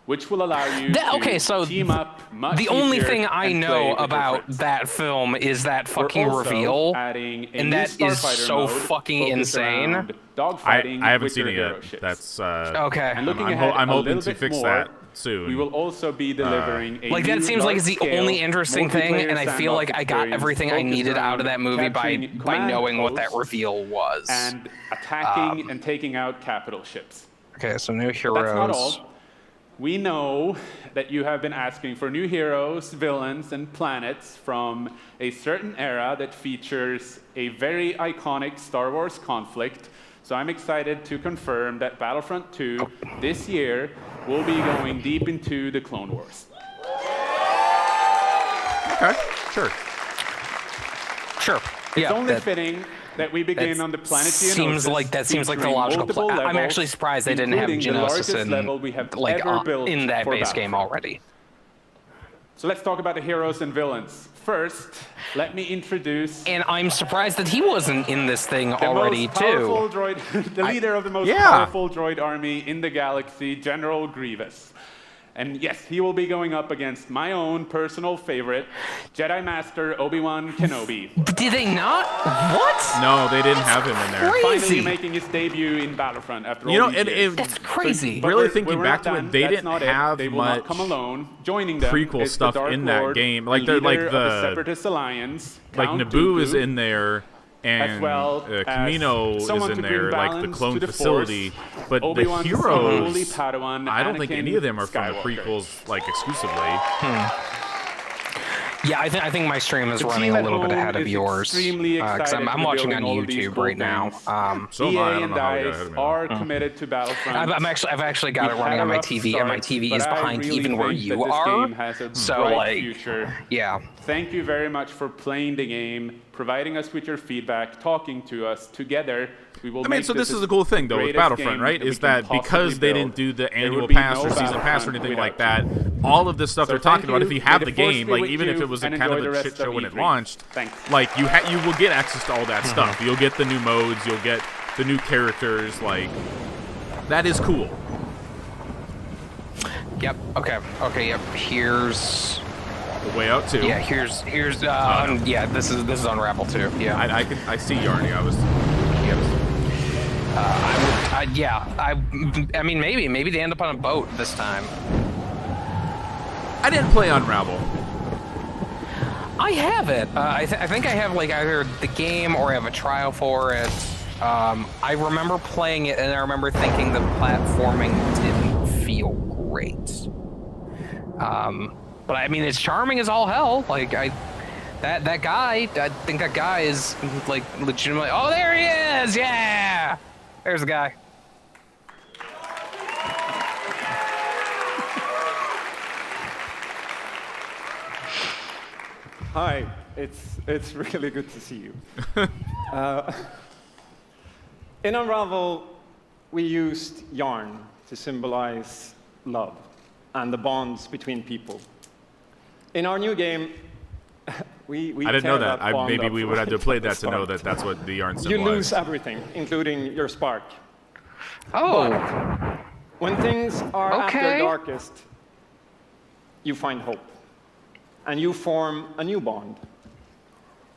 which will allow you to team up much the only easier thing I and play know with your about friends. that film is that fucking We're also reveal, adding a and new that is Starfighter so mode fucking focused insane. around dogfighting I haven't with seen your it hero yet. ships. That's okay. And looking I'm ahead hoping a little to bit fix more, that soon. we will also be delivering a Like, that new seems like it's the large-scale only interesting thing, multiplayer and I feel like sandbox I got experience everything I focused needed out of around that movie capturing by command knowing what that posts reveal was. and attacking and taking out capital ships. Okay, so new But that's not heroes. all. We know that you have been asking for new heroes, villains, and planets from a certain era that features a very iconic Star Wars conflict. So I'm excited to confirm that Battlefront 2 this year will be going deep into the Clone Wars. Okay, sure. Sure. It's only fitting that we begin on the planet Geonosis. That seems like the featuring logical multiple I'm levels, actually surprised they didn't have including the Geonosis largest level we have in ever built in that for base game Battlefront. already. So let's talk about the heroes and villains. First, let me introduce. And I'm surprised that he wasn't in this thing the already most powerful too. droid, the leader of the most powerful droid army in the galaxy, General Grievous. And yes, he will be going up against my own personal favorite, Jedi Master Obi-Wan Kenobi. Did they not? What? No, they didn't have him in there. Finally making his debut in Battlefront after all these years. That's crazy. But Really we're thinking not back to done. it, they That's didn't not it. have They will much not come alone. Joining them prequel is stuff the Dark in that Lord, game. Like, the they're like leader of the the Separatist Alliance, like Count Naboo is Dooku, in there, and as well Kamino as someone is in to bring there, like the balance clone to the facility. Force. But Obi-Wan's the unruly heroes, Padawan, I don't think Anakin any of them are from the Skywalker. prequels, like exclusively. Yeah, I think my stream is The running team a at little bit home ahead of is yours extremely because excited I'm to watching on building all of these YouTube cool right now. things. So am EA I. I don't and know how we got DICE ahead of me. are committed to Battlefront. I've actually got it We running had on a my rough TV, and my start, TV but is I behind really even where think you that this are. game has a So bright like, future. yeah. Thank you very much for playing the game, providing us with your feedback, talking to us. Together, we will I mean, make so this is as the cool thing, though, with greatest Battlefront, game right? we Is can that because possibly they build. didn't do the There annual would be pass no or season pass or Battlefront anything like without that, all of this stuff So they're talking thank about, you. if you have May the the force game, be like with even if you it was a and kind of enjoy the a shit rest of show when it E3. launched, Thanks. like you will get access to all that stuff. You'll get the new modes, you'll get the new characters. Like that is cool. Yep. Okay. Yep. Here's The Way Out 2. Yeah. Here's yeah. This is Unravel 2. Yeah. I see Yarny. I mean, maybe they end up on a boat this time. I didn't play Unravel. I have it. I think I have like either the game or I have a trial for it. I remember playing it and I remember thinking the platforming didn't feel great. But I mean, it's charming as all hell. Like that guy, I think that guy is like legitimately. Oh, there he is! Yeah, there's the guy. Hi, it's really good to see you. In Unravel, we used yarn to symbolize love and the bonds between people. In our new game, we I didn't know tear that. bond Maybe up we would have to right play from the that to know start. that that's what the yarn You symbolized. lose everything, including your spark. Oh. But when things are at their Okay. darkest, you find hope. And you form a new bond.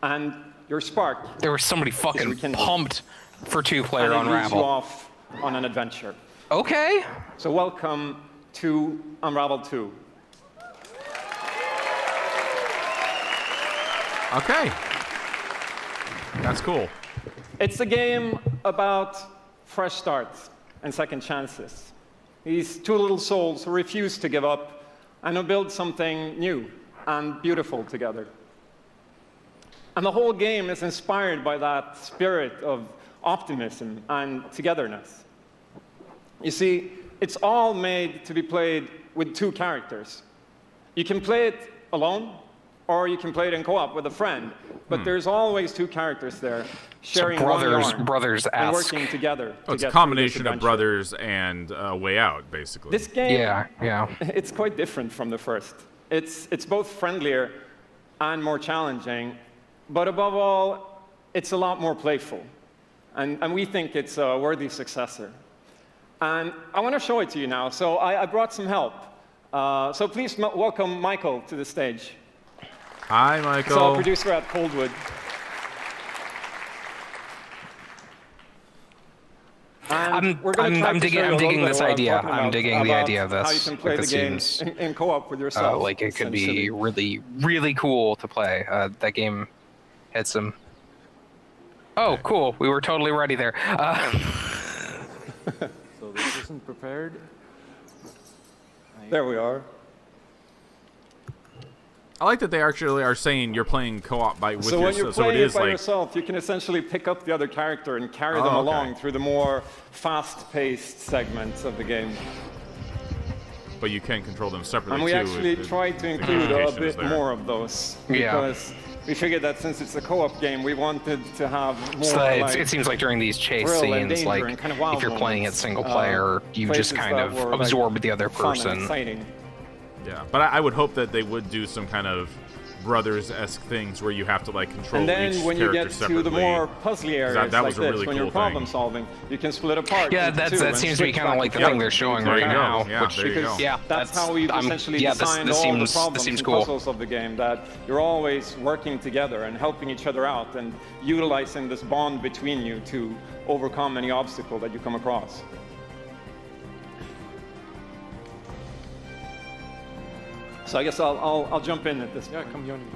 And your spark. There was somebody fucking pumped for two-player and it leads you Unravel. off on an adventure. Okay. So welcome to Unravel 2. Okay. That's cool. It's a game about fresh starts and second chances. These two little souls who refuse to give up and who build something new and beautiful together. And the whole game is inspired by that spirit of optimism and togetherness. You see, it's all made to be played with two characters. You can play it alone, or you can play it in co-op with a friend. But there's always two characters there, sharing one yarn brothers-esque. and working together. Oh, it's to a get combination through of this adventure. Brothers and Way Out, basically. This game, yeah. it's quite different from the first. It's both friendlier and more challenging, but above all, it's a lot more playful. And we think it's a worthy successor. And I want to show it to you now. So I brought some help. So please welcome Michael to the stage. Hi, Michael. So producer at Coldwood. And we're gonna try I'm to show you a digging little this bit what I'm idea. talking I'm about, digging the idea of this. How you can play Like, the it game seems, in co-op with yourself. like it could be essentially. really, really cool to play. That game had some. Oh, cool! We were totally ready there. So this isn't prepared. There we are. I like that they actually are saying you're playing co-op with So when you're yourself. So it playing it is by like yourself, you can essentially pick up the other character and carry them okay. along through the more fast-paced segments of the game. But you can control them separately And we too. actually tried to the include a communication is bit there. more of those. Yeah. Because we figured that since it's a co-op game, we wanted to have more So like, it seems like during these chase thrill and scenes, danger like and kind of wild if you're playing it moments, single player, you just places kind that of were, like, absorb the other fun and person. exciting. Yeah, but I would hope that they would do some kind of Brothers-esque things where you have to like control And then each when you character get separately. to the more puzzly areas that like was a this, really when cool you're problem solving, you can split apart. Yeah, into two that and seems to be switch kind of back like the and thing forth. they're showing There right you go. now. Yeah, which, there you go. yeah, That's how we've essentially yeah, designed this all seems, the problems this seems and cool. puzzles of the game, that you're always working together and helping each other out and utilizing this bond between you to overcome any obstacle that you come across. So I guess I'll jump in at this point. Yeah, come join me.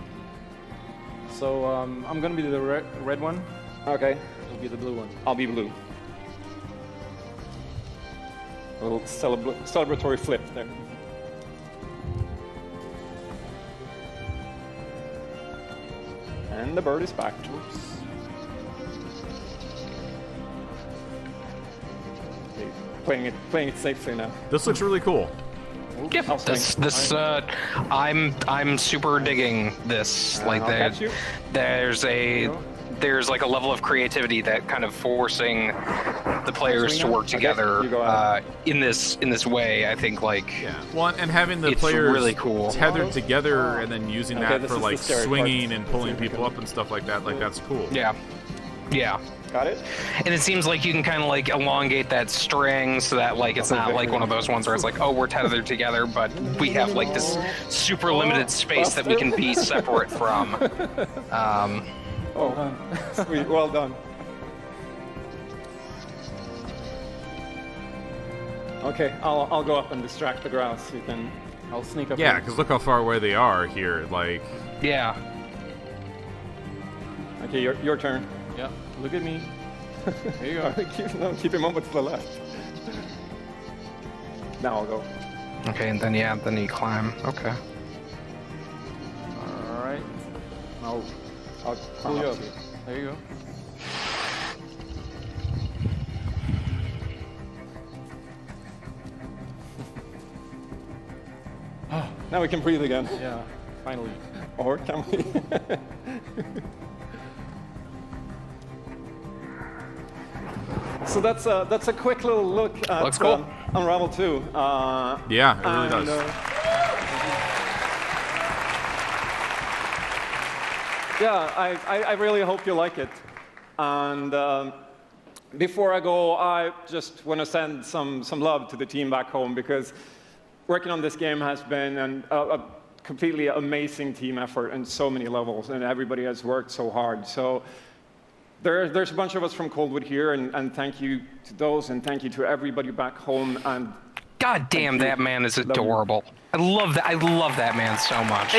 So I'm gonna be the red one. Okay. You'll be the blue one. I'll be blue. A little celebratory flip there. And the bird is back. Oops. Okay, playing it safely now. This looks really cool. Yeah, I'm super digging this. Like I'll catch you. there's like a level of creativity that kind of forcing get the players to work together in this way, I think Well, and having the it's players really cool. tethered together and then using that for like swinging and pulling people up and stuff like that, like that's cool. Yeah. Got it? And it seems like you can kind of like elongate that string so that like it's not like one of those ones where it's like, oh, we're tethered together, but we have like this super limited space that we can be separate from. Sweet, well done. Okay, I'll go up and distract the grouse. I'll sneak up. Yeah, because look how far away they are here. Like. Yeah. Okay, your turn. Yeah. Look at me. There you are. Keep him over to the left. Now I'll go. Okay, and then then you climb. Okay. All right. I'll pull you up. There you go. Now we can breathe again. Yeah, finally. Or can we? So that's a quick little look at cool. Unravel 2. Yeah, it really does. I really hope you like it. And before I go, I just want to send some love to the team back home, because working on this game has been a completely amazing team effort on so many levels, and everybody has worked so hard. So there's a bunch of us from Coldwood here, and thank you to those, and thank you to everybody back home. And God damn, that man is adorable. I love that man so much.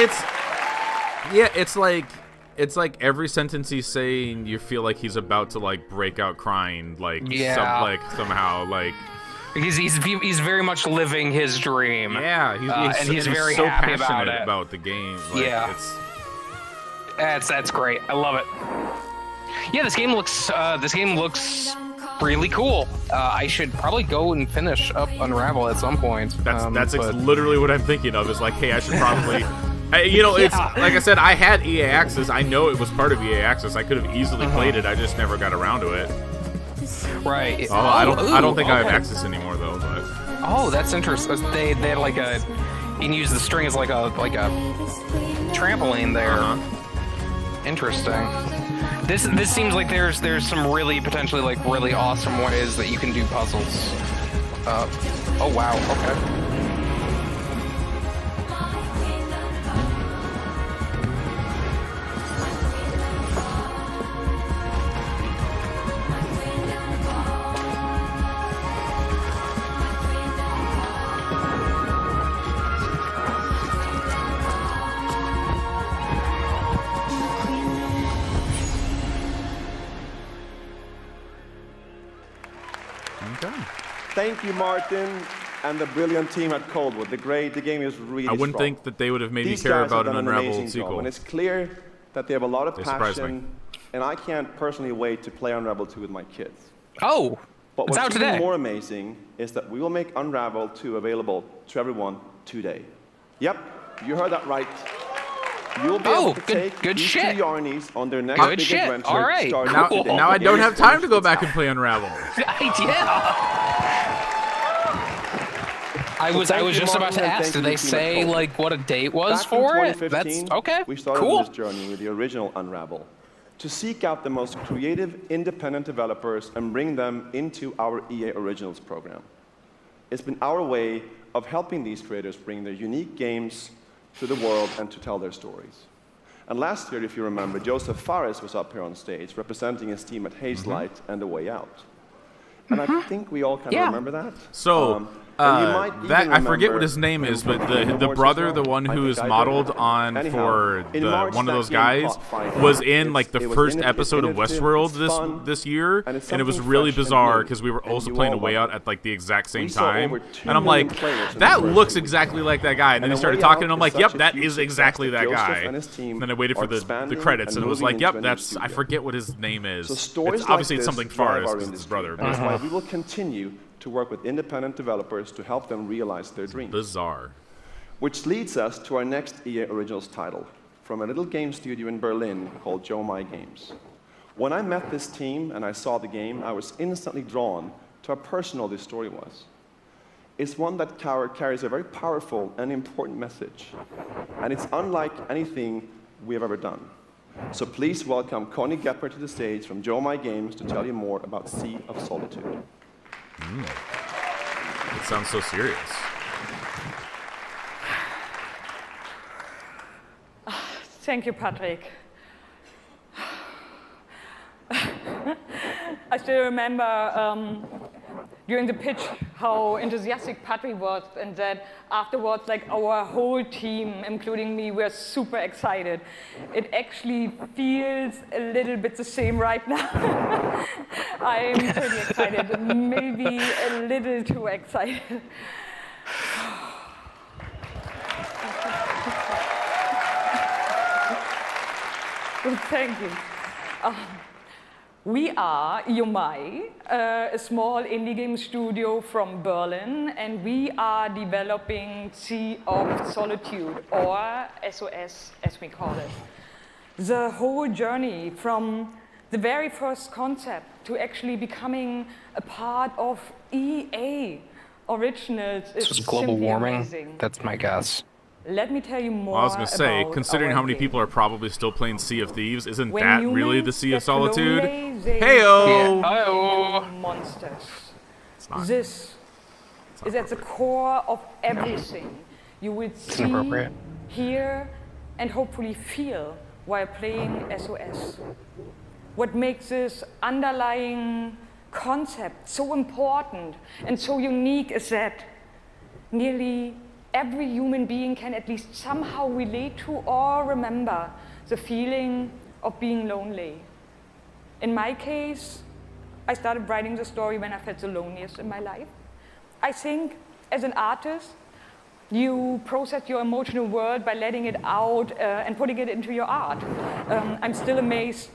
It's like every sentence he's saying, you feel like he's about to like break out crying, somehow. He's very much living his dream. Yeah, he's very so happy passionate about the game. That's great. I love it. Yeah, this game looks really cool. I should probably go and finish up Unravel at some point. That's literally what I'm thinking of. Is like, hey, I should probably. It's like I said, I had EA Access. I know it was part of EA Access. I could have easily played it. I just never got around to it. Right. Oh, I don't think I have access anymore though. But oh, that's interesting. They had like you can use the string as like a trampoline there. Interesting. This seems like there's some really potentially like really awesome ways that you can do puzzles. Oh wow. Okay. Thank you, Martin, and the brilliant team at Coldwood. The game is really I wouldn't strong. think that they would have made These me care guys about have an done Unravel amazing sequel. job, and it's clear that they have a lot of They surprised me. passion, and I can't personally wait to play Unravel 2 with my kids. Oh, but it's out what's today. even more amazing is that we will make Unravel 2 available to everyone today. Yep, you heard that right. You'll be able to take these two Yarnies on their next big adventure. All right. Now I don't have time to go back and play Unravel. I was just about to ask, did they say like what a date was for it? That's okay. We started Cool. this journey with the original Unravel to seek out the most creative, independent developers and bring them into our EA Originals program. It's been our way of helping these creators bring their unique games to the world and to tell their stories. And last year, if you remember, Joseph Fares was up here on stage representing his team at Hazelight and The Way Out. And I think we all kind of remember that. So I forget what his name is, but the brother, the one who is modeled on for one of those guys, was in like the first episode of Westworld this year, and it was really bizarre because we were also playing A Way Out at like the exact same time, and I'm like, that looks exactly like that guy, and then he started talking, and I'm like, yep, that is exactly that guy. And then I waited for the credits, and it was like, yep, that's I forget what his name is. It's obviously it's something Fares because it's his brother. That's why we will continue to work with independent developers to help them realize their dreams. Bizarre. Which leads us to our next EA Originals title, from a little game studio in Berlin called Jomai Games. When I met this team and I saw the game, I was instantly drawn to how personal this story was. It's one that carries a very powerful and important message, and it's unlike anything we have ever done. So please welcome Connie Gepper to the stage from Joe My Games to tell you more about Sea of Solitude. It sounds so serious. Thank you, Patrick. I still remember during the pitch how enthusiastic Patrick was, and that afterwards, like, our whole team, including me, were super excited. It actually feels a little bit the same right now. I'm pretty excited, maybe a little too excited. Thank you. We are Yomai, a small indie game studio from Berlin, and we are developing Sea of Solitude, or SOS as we call it. The whole journey from the very first concept to actually becoming a part of EA Originals is This was global simply warming. amazing. That's my guess. Let me tell you more. Well, I was going to say, about considering our how many game. people are probably still playing Sea of Thieves, isn't When that really humans the Sea get of Solitude? lonely, they Heyo! become monsters. not. This is at the core of everything you will see, inappropriate. hear, and hopefully feel while playing SOS. What makes this underlying concept so important and so unique is that nearly every human being can at least somehow relate to or remember the feeling of being lonely. In my case, I started writing the story when I felt the loneliest in my life. I think as an artist, you process your emotional world by letting it out and putting it into your art. I'm still amazed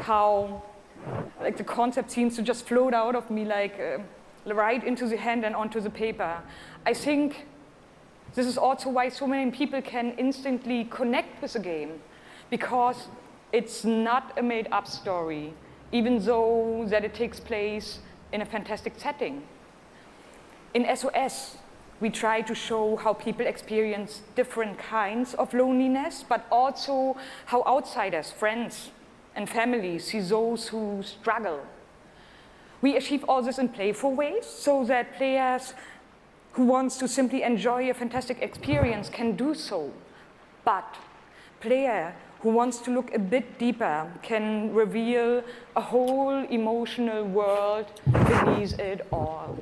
how the concept seems to just float out of me right into the hand and onto the paper. I think this is also why so many people can instantly connect with the game, because it's not a made-up story, even though that it takes place in a fantastic setting. In SOS, we try to show how people experience different kinds of loneliness, but also how outsiders, friends, and families see those who struggle. We achieve all this in playful ways so that players who wants to simply enjoy a fantastic experience can do so. But player who wants to look a bit deeper can reveal a whole emotional world beneath it all.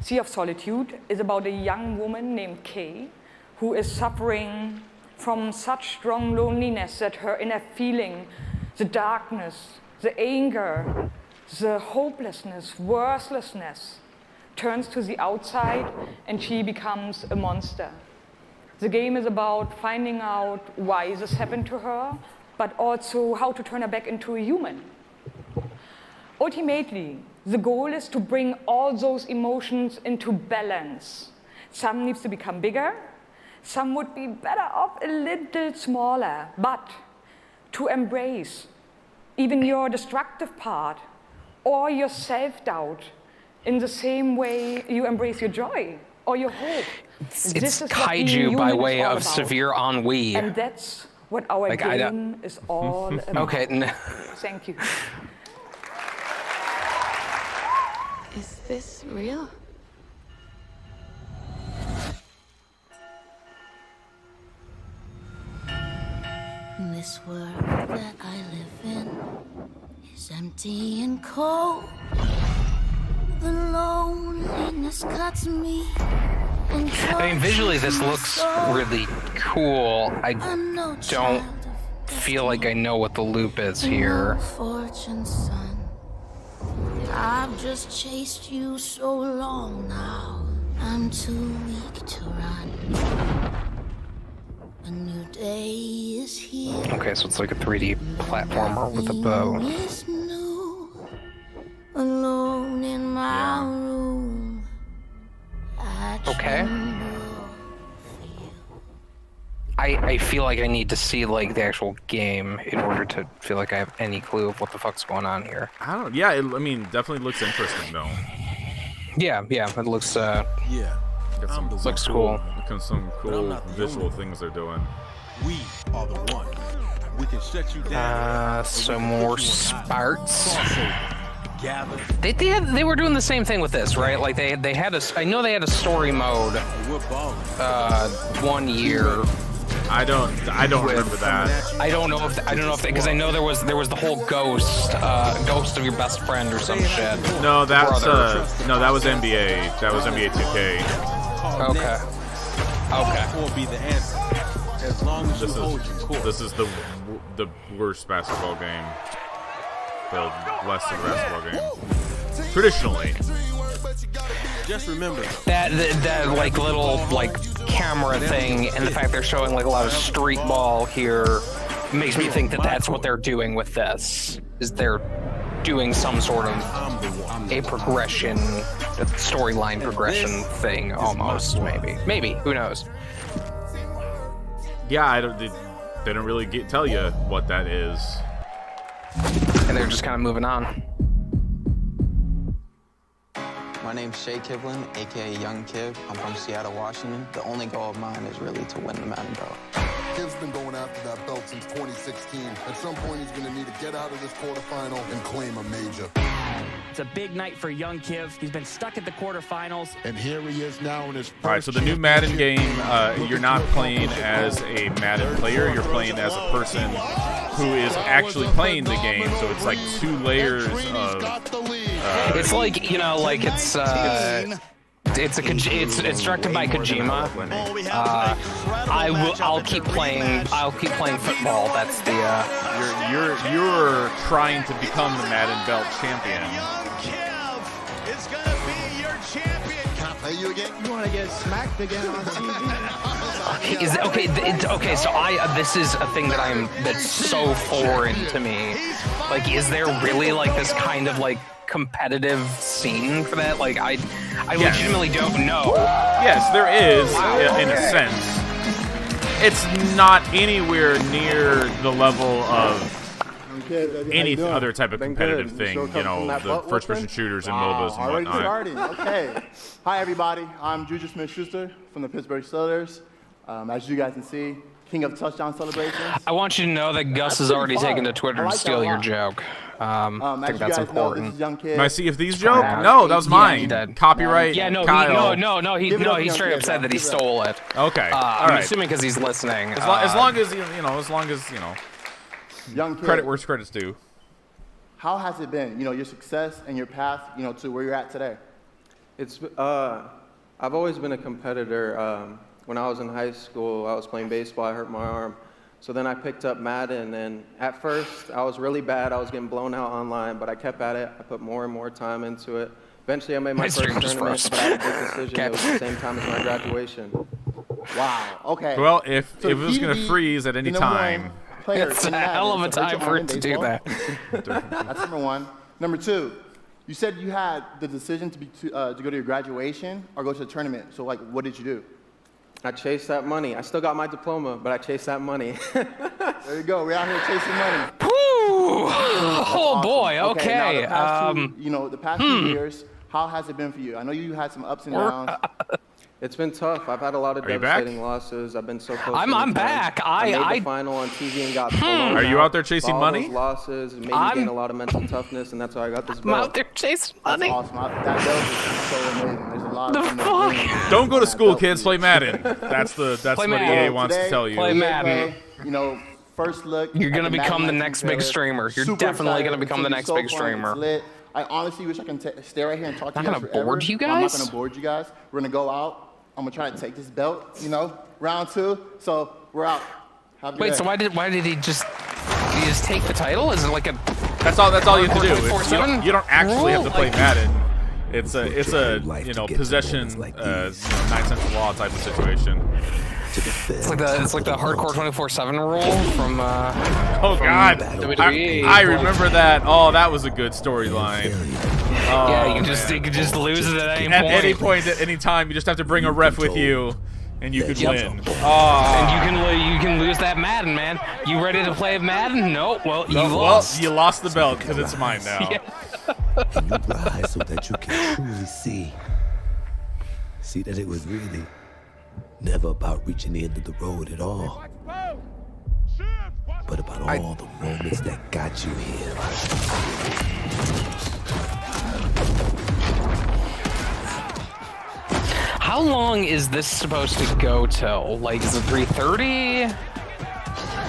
Sea of Solitude is about a young woman named Kay who is suffering from such strong loneliness that her inner feeling, the darkness, the anger, the hopelessness, worthlessness, turns to the outside and she becomes a monster. The game is about finding out why this happened to her, but also how to turn her back into a human. Ultimately, the goal is to bring all those emotions into balance. Some needs to become bigger, some would be better off a little smaller, but to embrace even your destructive part or your self-doubt in the same way you embrace your joy or your hope. It's kaiju by way of severe ennui. And that's what our game is all about. Okay. Thank you. Is this real? This world that I live in is empty and cold. The loneliness cuts me. I mean, visually this looks really cool. I don't feel like I know what the loop is here. Fortune, son. I've just chased you so long now. I'm too weak to run. A new day is here. Okay, so it's like a 3D platformer with a bow. Is new. Alone in my room. Okay. I feel like I need to see like the actual game in order to feel like I have any clue of what the fuck's going on here. I don't. Yeah, I mean, definitely looks interesting though. Yeah, it looks. Yeah, got some, looks cool. Some cool visual things they're doing. We are the one. We can shut you down. Some more Sparts. They were doing the same thing with this, right? Like they had a. I know they had a story mode. 1 year. I don't remember that. I don't know if because I know there was the whole ghost of your best friend or some shit. No, that's that was NBA. That was NBA 2K. Okay. Will be the answer as long as you hold your course. This is the worst basketball game. The less than basketball game. Traditionally. Just remember that like little like camera thing and the fact they're showing like a lot of street ball here makes me think that that's what they're doing with this. Is they're doing some sort of a progression, a storyline progression thing almost, maybe who knows. Yeah, they don't really tell you what that is, and they're just kind of moving on. My name's Shay Kivlin, aka Young Kiv. I'm from Seattle, Washington. The only goal of mine is really to win the Madden belt. Kiv's been going after that belt since 2016. At some point, he's going to need to get out of this quarterfinal and claim a major. It's a big night for Young Kiv. He's been stuck at the quarterfinals. And here he is now in his first. All right, so the new Madden game, you're not playing as a Madden player. You're playing as a person who is actually playing the game. So it's like 2 layers of. It's like, you know, like it's directed by Kojima. I'll keep playing football. That's the you're trying to become the Madden belt champion. It's gonna be your champion. Can I play you again? You want to get smacked again on TV? Okay, so this is a thing that's so foreign to me. Like, is there really like this kind of like competitive scene for that? Like, I legitimately don't know. Yes, there is, in a sense. It's not anywhere near the level of any other type of competitive thing. You know, the first-person shooters and MOBAs and already whatnot. starting. Okay. Hi, everybody. I'm Juju Smith-Schuster from the Pittsburgh Steelers. As you guys can see, king of touchdown celebrations. I want you to know that Gus has already taken to Twitter to steal your joke. I think that's important. Can I see if these joke? No, that was mine. Copyright. Yeah, no, Kyle. he straight up said that he stole it. Okay, all I'm right. assuming because he's listening. As long as Young kid, credit where credit's due. How has it been? You know, your success and your path, you know, to where you're at today. It's I've always been a competitor. When I was in high school, I was playing baseball. I hurt my arm. So then I picked up Madden, and at first I was really bad. I was getting blown out online, but I kept at it. I put more and more time into it. Eventually I made my first tournament, but I had a big decision. It was the same time as my graduation. Wow, okay. Well, if it was going to freeze at any time. It's a hell of a time for it to do that. That's number one. Number two, you said you had the decision to go to your graduation or go to the tournament. So, like, what did you do? I chased that money. I still got my diploma, but I chased that money. There you go. We're out here chasing money. Oh boy. Okay. Now the past few years, how has it been for you? I know you had some ups and downs. It's been tough. I've had a lot of devastating losses. I've been so close. I'm back. I made the final on TV and got blown Are you out. out there chasing All money? Those losses made me gain a lot of mental toughness, and that's how I got this belt. I'm out there chasing money. That's awesome. That belt is so amazing. There's a lot of Don't go to school, kids. Play Madden. That's what EA wants to tell you. Play Madden. You know, first look. You're gonna become the next big streamer. You're definitely gonna become the next big streamer. I honestly wish I can stay right here and talk to you guys forever. I'm not gonna board you guys. I'm not gonna board you guys. We're gonna go out. I'm gonna try to take this belt, you know, round 2. So we're out. Have a good Wait, day. so why did he just take the title? Is it like a? That's all you have to do. 24/7 You don't actually have to play rule? Madden. It's a possession 9 cents of law type of situation. It's like the hardcore 24/7 rule from. Oh God, WWE. I remember that. Oh, that was a good storyline. Yeah, you can just lose it at any point. At any point, at any time, you just have to bring a ref with you, and you could win. And lose that Madden, man. You ready to play Madden? No. Well, you lost. Well, you lost the belt because it's mine now. And you rise so that you can truly see that it was really never about reaching the end of the road at all, but about all the moments that got you here. How long is this supposed to go till? Like, is it 3:30?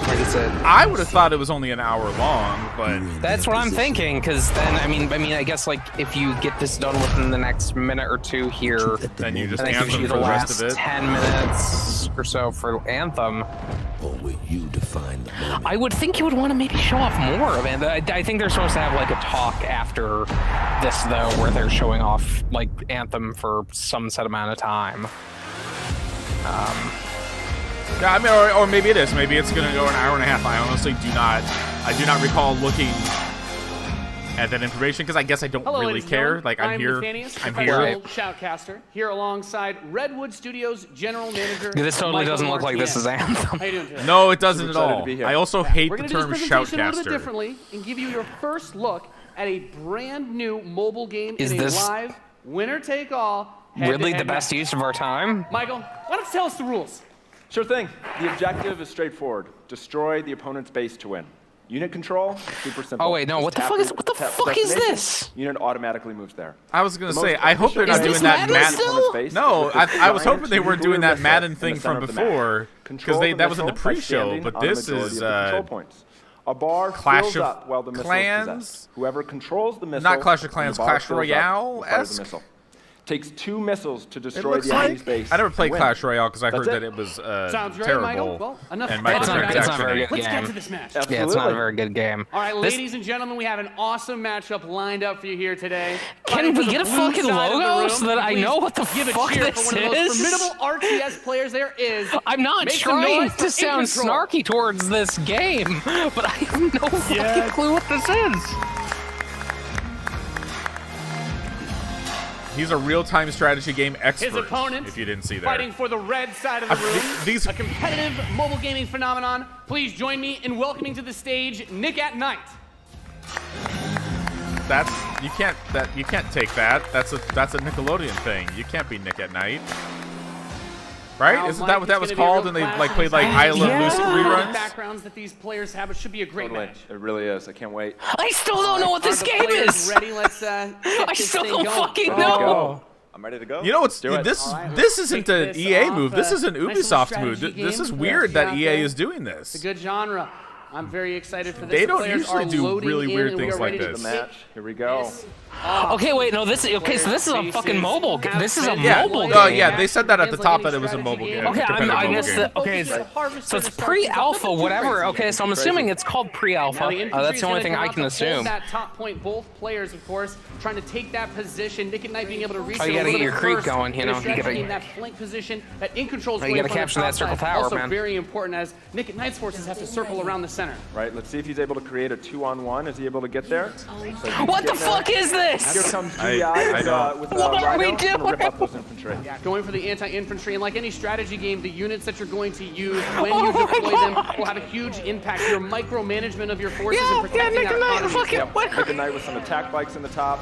Like I said, I would have thought it was only an hour long, but that's what I'm thinking. Because then, I mean, I guess like if you get this done within the next minute or two here, then you just I think Anthem gives you for the the last rest of it. 10 minutes or so for Anthem. Or will you define the moment? I would think you would want to maybe show off more of it. I think they're supposed to have like a talk after this though, where they're showing off like Anthem for some set amount of time. Yeah, I mean, or maybe it is. Maybe it's gonna go an hour and a half. I honestly do not recall looking at that information because I guess I don't Hello, really ladies and care. gentlemen. Like I'm here. Nathanius, I'm professional here. Shoutcaster, here alongside Redwood Studios General Manager. This totally Michael doesn't look like this is Martinez. Anthem. How you doing today? No, it doesn't at all. I also hate We're the gonna do term this presentation a little bit shoutcaster. differently and give you your first look at a brand new mobile game Is in a this live winner-take-all. Really the best use of our time? Michael, why don't you tell us the rules? Sure thing. The objective is straightforward. Destroy the opponent's base to win. Unit control, super simple. Oh wait, no. What the fuck is this? Unit automatically moves there. I was gonna say, I hope they're not doing that Madden. No, I was hoping they weren't doing that Madden thing from before because that was in the pre-show. But this is control points. A bar Clash fills of up while the missile Clans? is possessed. Whoever controls the missile, Not Clash of Clans, when the bar Clash fills up, Royale-esque? fires the missile. Takes 2 missiles to It destroy looks the enemy's like. base. I never played and win. Clash Royale because I heard That's that it was Sounds great, terrible. Michael. Well, enough and fun. It's not a very good Let's game. get to this match. Yeah, it's not a very good game. All right, This- ladies and gentlemen, we have an awesome matchup lined up for you here today. Can Fighting we for the get a blue fucking side of the logo room, so that I please know what the give a fuck cheer this for one of the most is? formidable RTS players there is. I'm not Make some trying noise for to sound In Control. snarky towards this game, but I have no fucking clue what this is. He's a real-time strategy game expert. His opponent, if you didn't see that. fighting for the red side of the room, a competitive mobile gaming phenomenon. Please join me in welcoming to the stage Nick at Night. You can't take that. That's a Nickelodeon thing. You can't be Nick at Night. Right? Now, Isn't Mike, that what that it's was gonna be a called? real And they clash like on played like the I Love stage. Lucy reruns. Backgrounds that these players have. It should be a great Totally. match. It really is. I can't wait. I still don't know what this Are the game players is. Ready? Let's get I this still thing don't going. fucking Ready to know. go. I'm ready to go. You know what's Do it. this? All right, This let's isn't kick an this EA off. move. This is an Nice little Ubisoft move. strategy This game is for weird us that out EA there. is doing It's a this. good genre. I'm very excited for this. They The don't players usually are do loading really in, weird and we things are like ready to this. Match. Here we go. Okay, wait, no, this. Okay, so this is a fucking mobile. This is a Yeah. mobile game. Yeah, they said that at the top that it was a mobile game. Okay, competitive I mobile missed game. it. Okay, so it's pre-alpha, whatever. Okay, so I'm assuming it's called pre-alpha. That's the only thing I can assume. That top point, both players, of course, trying to take that position. Nick at Night being able to reach. Oh, you it a gotta get little your bit creep first going, you in a know, you strategy gotta- game, that flank position, that In Control's Oh, you way gotta in front of capture that top circle side. tower, also man. very important as Nick at Night's forces have to circle around the center. Right. Let's see if he's able to create a 2-on-1. Is he able to get there? What the fuck is this? Here comes I GI don't. with What are we Rhino. Gonna doing? Rip up those infantry. Yeah, going for the anti-infantry, and like any strategy game, the units that you're going to use when you deploy them will have a huge impact. Your micromanagement of your forces and protecting that economy. Nick at Night with some attack bikes in the top.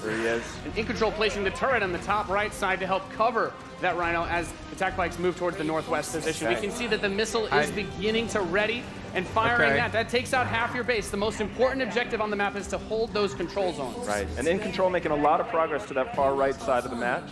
There he is. And In Control placing the turret on the top right side to help cover that Rhino as attack bikes move towards the northwest position. We can see that the missile is beginning to ready and firing Okay. that takes out half your base. The most important objective on the map is to hold those control zones. Right. And In Control making a lot of progress to that far right side of the match.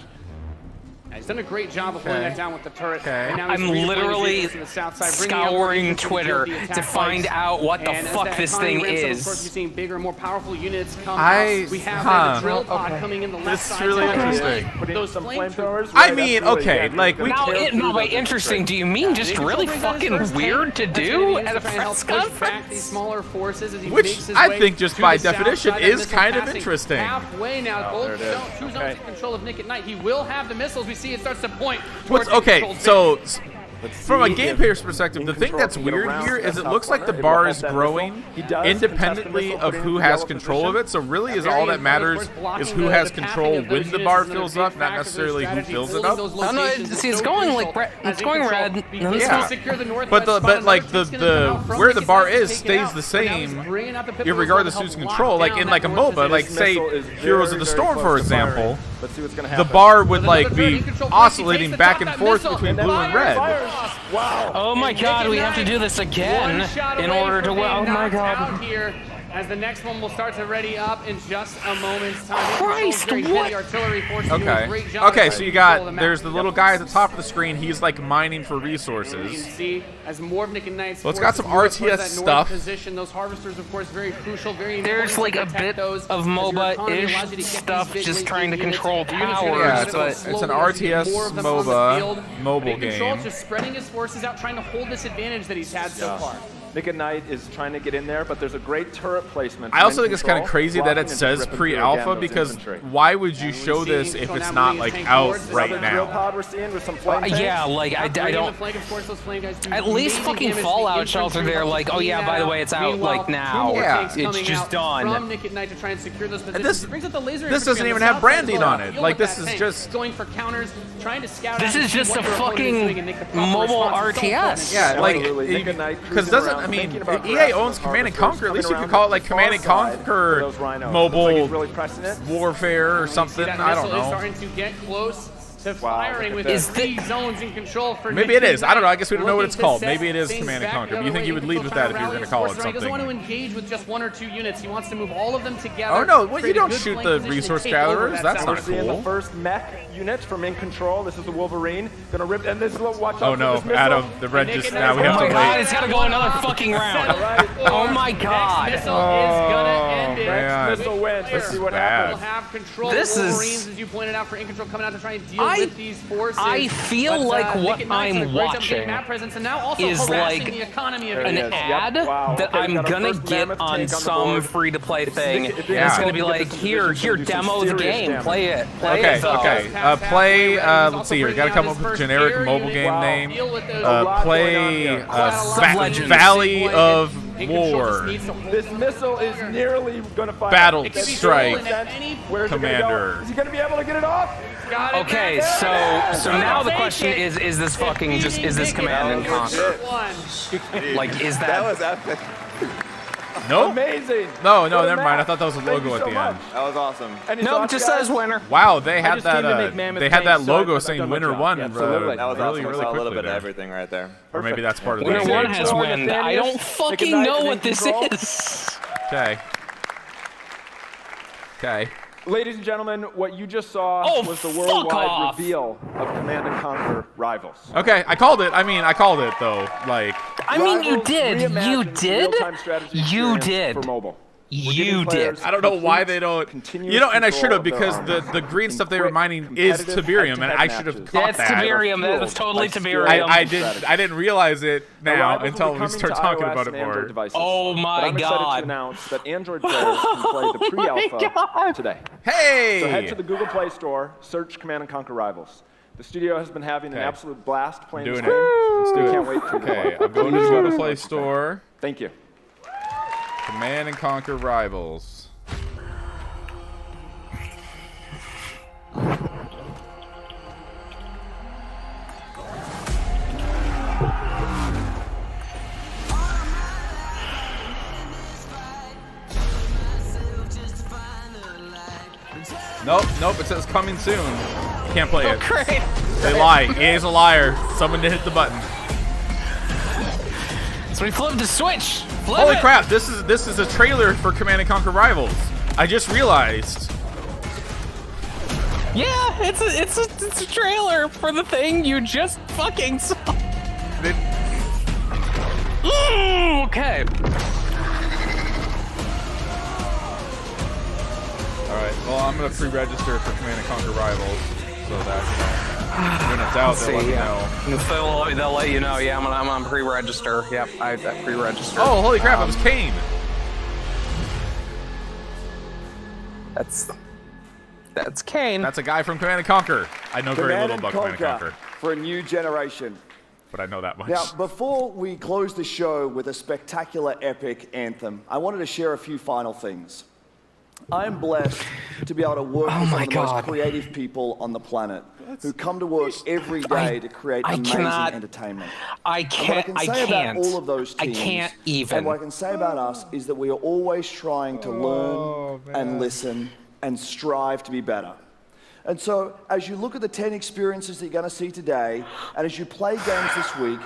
Yeah, he's done a great job of holding that down with the turret. And now he's I'm redeploying his literally vehicles to the south side, bringing up scouring positions Twitter the attack to find bikes. out what the And as fuck that this economy thing ramps up, is. Of course, we're seeing bigger, more powerful units come I- out. We have huh. the drill pod Okay. coming in the left This is side. really to interesting. Putting Those some flamethrowers. flamethrowers. I Right, mean, that's really okay, good. like, we Now, tear through no, by those interesting, infantry. do you mean just Nick really Control brings out his fucking first weird to tank. That's do gonna be at a used to try and help press push back these conference? smaller forces as he Which makes his I way think just to by the south definition side. is Missile kind of passing interesting. Halfway now, Oh, there it is. two zones Okay. in control of Nick at Night. He will have the missiles. We see it starts to point What's towards okay? Control's So base. From a gameplayer's perspective, the thing that's weird here is it looks like the bar is growing independently of who has control of it. So really, is all that matters is who has control when the bar fills up, not necessarily who fills it up. Oh no! See, it's going like it's going red. Yeah, but the where the bar is stays the same, regardless who's in control. Like in like a MOBA, like say Heroes of the Storm, for example, the bar would like be oscillating back and forth between blue and red. Wow! Oh my God, we have to do this again in order to win. Oh my God! Here, as the next one will start to ready up in just a moment's time. Christ, what? Okay, so you got, there's the little guy at the top of the screen. He's like mining for resources. You can see as more of Nick and Knight's well, it's got some RTS stuff. Position, those harvesters, of course, very crucial, very There's like a bit of MOBA-ish stuff just trying to control towers. Yeah, it's an RTS MOBA mobile game. Just spreading his forces out, trying to hold this advantage that he's had so far. Nick and Knight is trying to get in there, but there's a great turret placement. I also think it's kind of crazy that it says pre-alpha, because why would you show this if it's not like out right now? Yeah, like I don't. At least fucking Fallout Shelter, they're like, oh yeah, by the way, it's out like now. Yeah, it's just done. And this doesn't even have branding on it. Like this is just going for counters, trying to scout. This is just a fucking mobile RTS. Yeah, like because doesn't. I mean, EA owns Command and Conquer. At least you could call it like Command and Conquer Mobile Warfare or something. I don't know. Starting to get close to firing with these 3 zones in control for maybe it is. I don't know. I guess we don't know what it's called. Maybe it is Command and Conquer. But you think you would lead with that if you were going to call it something? He doesn't want to engage with just 1 or 2 units. He wants to move all of them together. Oh no! Well, you don't shoot the resource gatherers. That's not cool. The first mech unit from In Control. This is the Wolverine. Gonna rip and this little watch out. Oh no, Adam! The red just now we have to wait. Oh my God! It's gotta go another fucking round. Oh my God! Next missile is gonna end it. Next missile wins. Let's see what happens. We'll have control. This Wolverines, as you pointed out, for In Control coming out to try and deal with these forces. I feel like what I'm watching is like an ad that I'm gonna get on some free-to-play thing. And it's gonna be like, here, demo the game, play it. Okay. Let's see here. Got to come up with a generic mobile game name. Play Valley of War. This missile is nearly gonna fire. Battle Strike Commander. Is he gonna be able to get it off? Okay, so now the question is this fucking is this Command and Conquer? Like, is that? That was epic. No. Amazing. No, never mind. I thought that was a logo at the end. That was awesome. No, it just says winner. Wow, they had that. They had that logo saying "Winner Won." Absolutely. That was really awesome. quickly a little bit there. of everything right there. Or maybe that's part of the Winner One has win. I don't fucking know what this is. Okay. Ladies and gentlemen, what you just saw was the worldwide reveal of Command and Conquer Rivals. Okay, I called it. I called it though. Like. I mean, you did. You did. You did. For mobile. You did. I don't know why they don't. You know, and I should have, because the green stuff they were mining is Tiberium, and I should have caught that. That's Tiberium. That was totally Tiberium. I didn't realize it now until we start talking about it more. Oh my God! I'm excited to announce that Android players can play the pre-alpha today. Hey! So head to the Google Play Store, search Command and Conquer Rivals. The studio has been having an absolute blast playing this game. Let's do it. Can't wait for you. Okay, I'm going to the Google Play Store. Thank you. Command and Conquer Rivals. Nope, it says coming soon. Can't play it. Great. They lie. EA's a liar. Someone did hit the button. So we flipped the switch. Holy crap, this is a trailer for Command & Conquer Rivals. I just realized. Yeah, it's a trailer for the thing you just fucking saw. Okay. Alright, well I'm gonna pre-register for Command & Conquer Rivals so that, when it's out they'll let me know. They'll let you know, yeah, I'm on pre-register. Yep, I pre-register. Oh, holy crap, it was Kane! That's Kane. That's a guy from Command & Conquer. I know very little about Command & Conquer. For a new generation. but I know that much. Now, before we close the show with a spectacular, epic anthem, I wanted to share a few final things. I am blessed to be able to work with some of the most creative people on the planet who come to work every day to create amazing entertainment. I can't. And what I can say about all of those teams, I can't even. And what I can say about us is that we are always trying to learn and listen and strive to be better. And so, as you look at the 10 experiences that you're going to see today, and as you play games this week,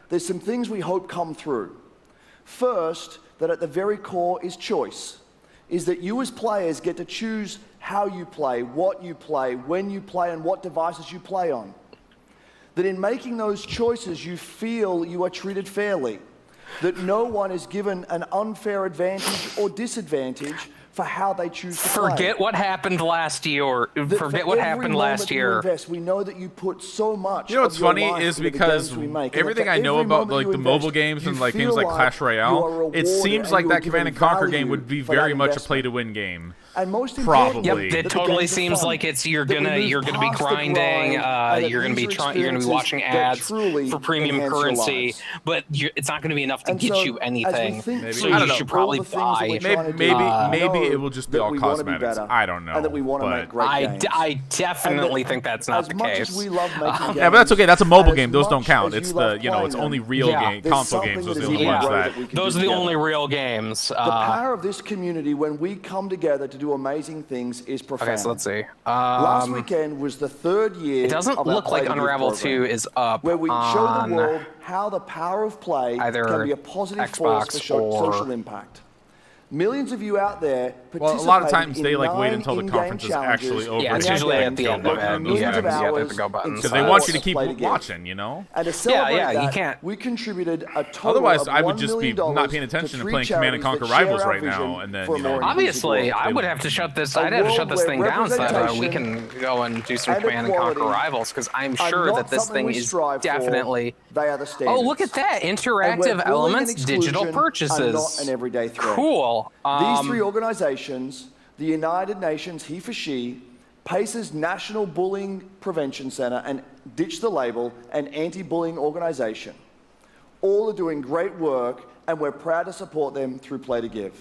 there's some things we hope come through. First, that at the very core is choice. Is that you as players get to choose how you play, what you play, when you play, and what devices you play on. That in making those choices, you feel you are treated fairly. That no one is given an unfair advantage or disadvantage for how they choose to play. Forget what happened last year. Forget what happened last year. Invest, we know that you put so much. You know what's funny is because everything I know about like the mobile games and like games like Clash Royale, it seems like that Command and Conquer game would be very much a play-to-win game. And most probably, yep, it totally seems like it's you're gonna be grinding, you're gonna be watching ads for premium currency, but it's not gonna be enough to get you anything. So you should probably buy. Maybe it will just be all cosmetics. I don't know. And that we want to make great games. I definitely think that's not the case. As we love making games, yeah, but that's okay. That's a mobile game. Those don't count. It's the it's only real game console games. Those are the only ones that. Those are the only real games. The power of this community when we come together to do amazing things is profound. Okay, so let's see. Last weekend was the third year. It doesn't look like Unravel 2 is up where we show the world how the power of play can be a positive force for social impact. Millions of you out there participate. Well, a lot of times they like wait until the conference is actually over. Yeah, it's usually at the end of it. You have to go buttons. Because they want you to keep watching, you know? And to celebrate that, you can't. We contributed a total Otherwise, of I would just $1 be million not paying attention to and 3 playing Command and Conquer charities that Rivals share our right now, vision and then for you know. Obviously, I would have to shut this. I'd have to shut this thing down so that we can go and do some Command and Conquer Rivals because I'm sure that this thing is definitely. They are the standards. Oh, look at that! Interactive elements, digital purchases. Not an everyday threat. Cool. These 3 organizations, the United Nations He for She, PACE's National Bullying Prevention Center, and Ditch the Label, an anti-bullying organization, all are doing great work, and we're proud to support them through Play to Give.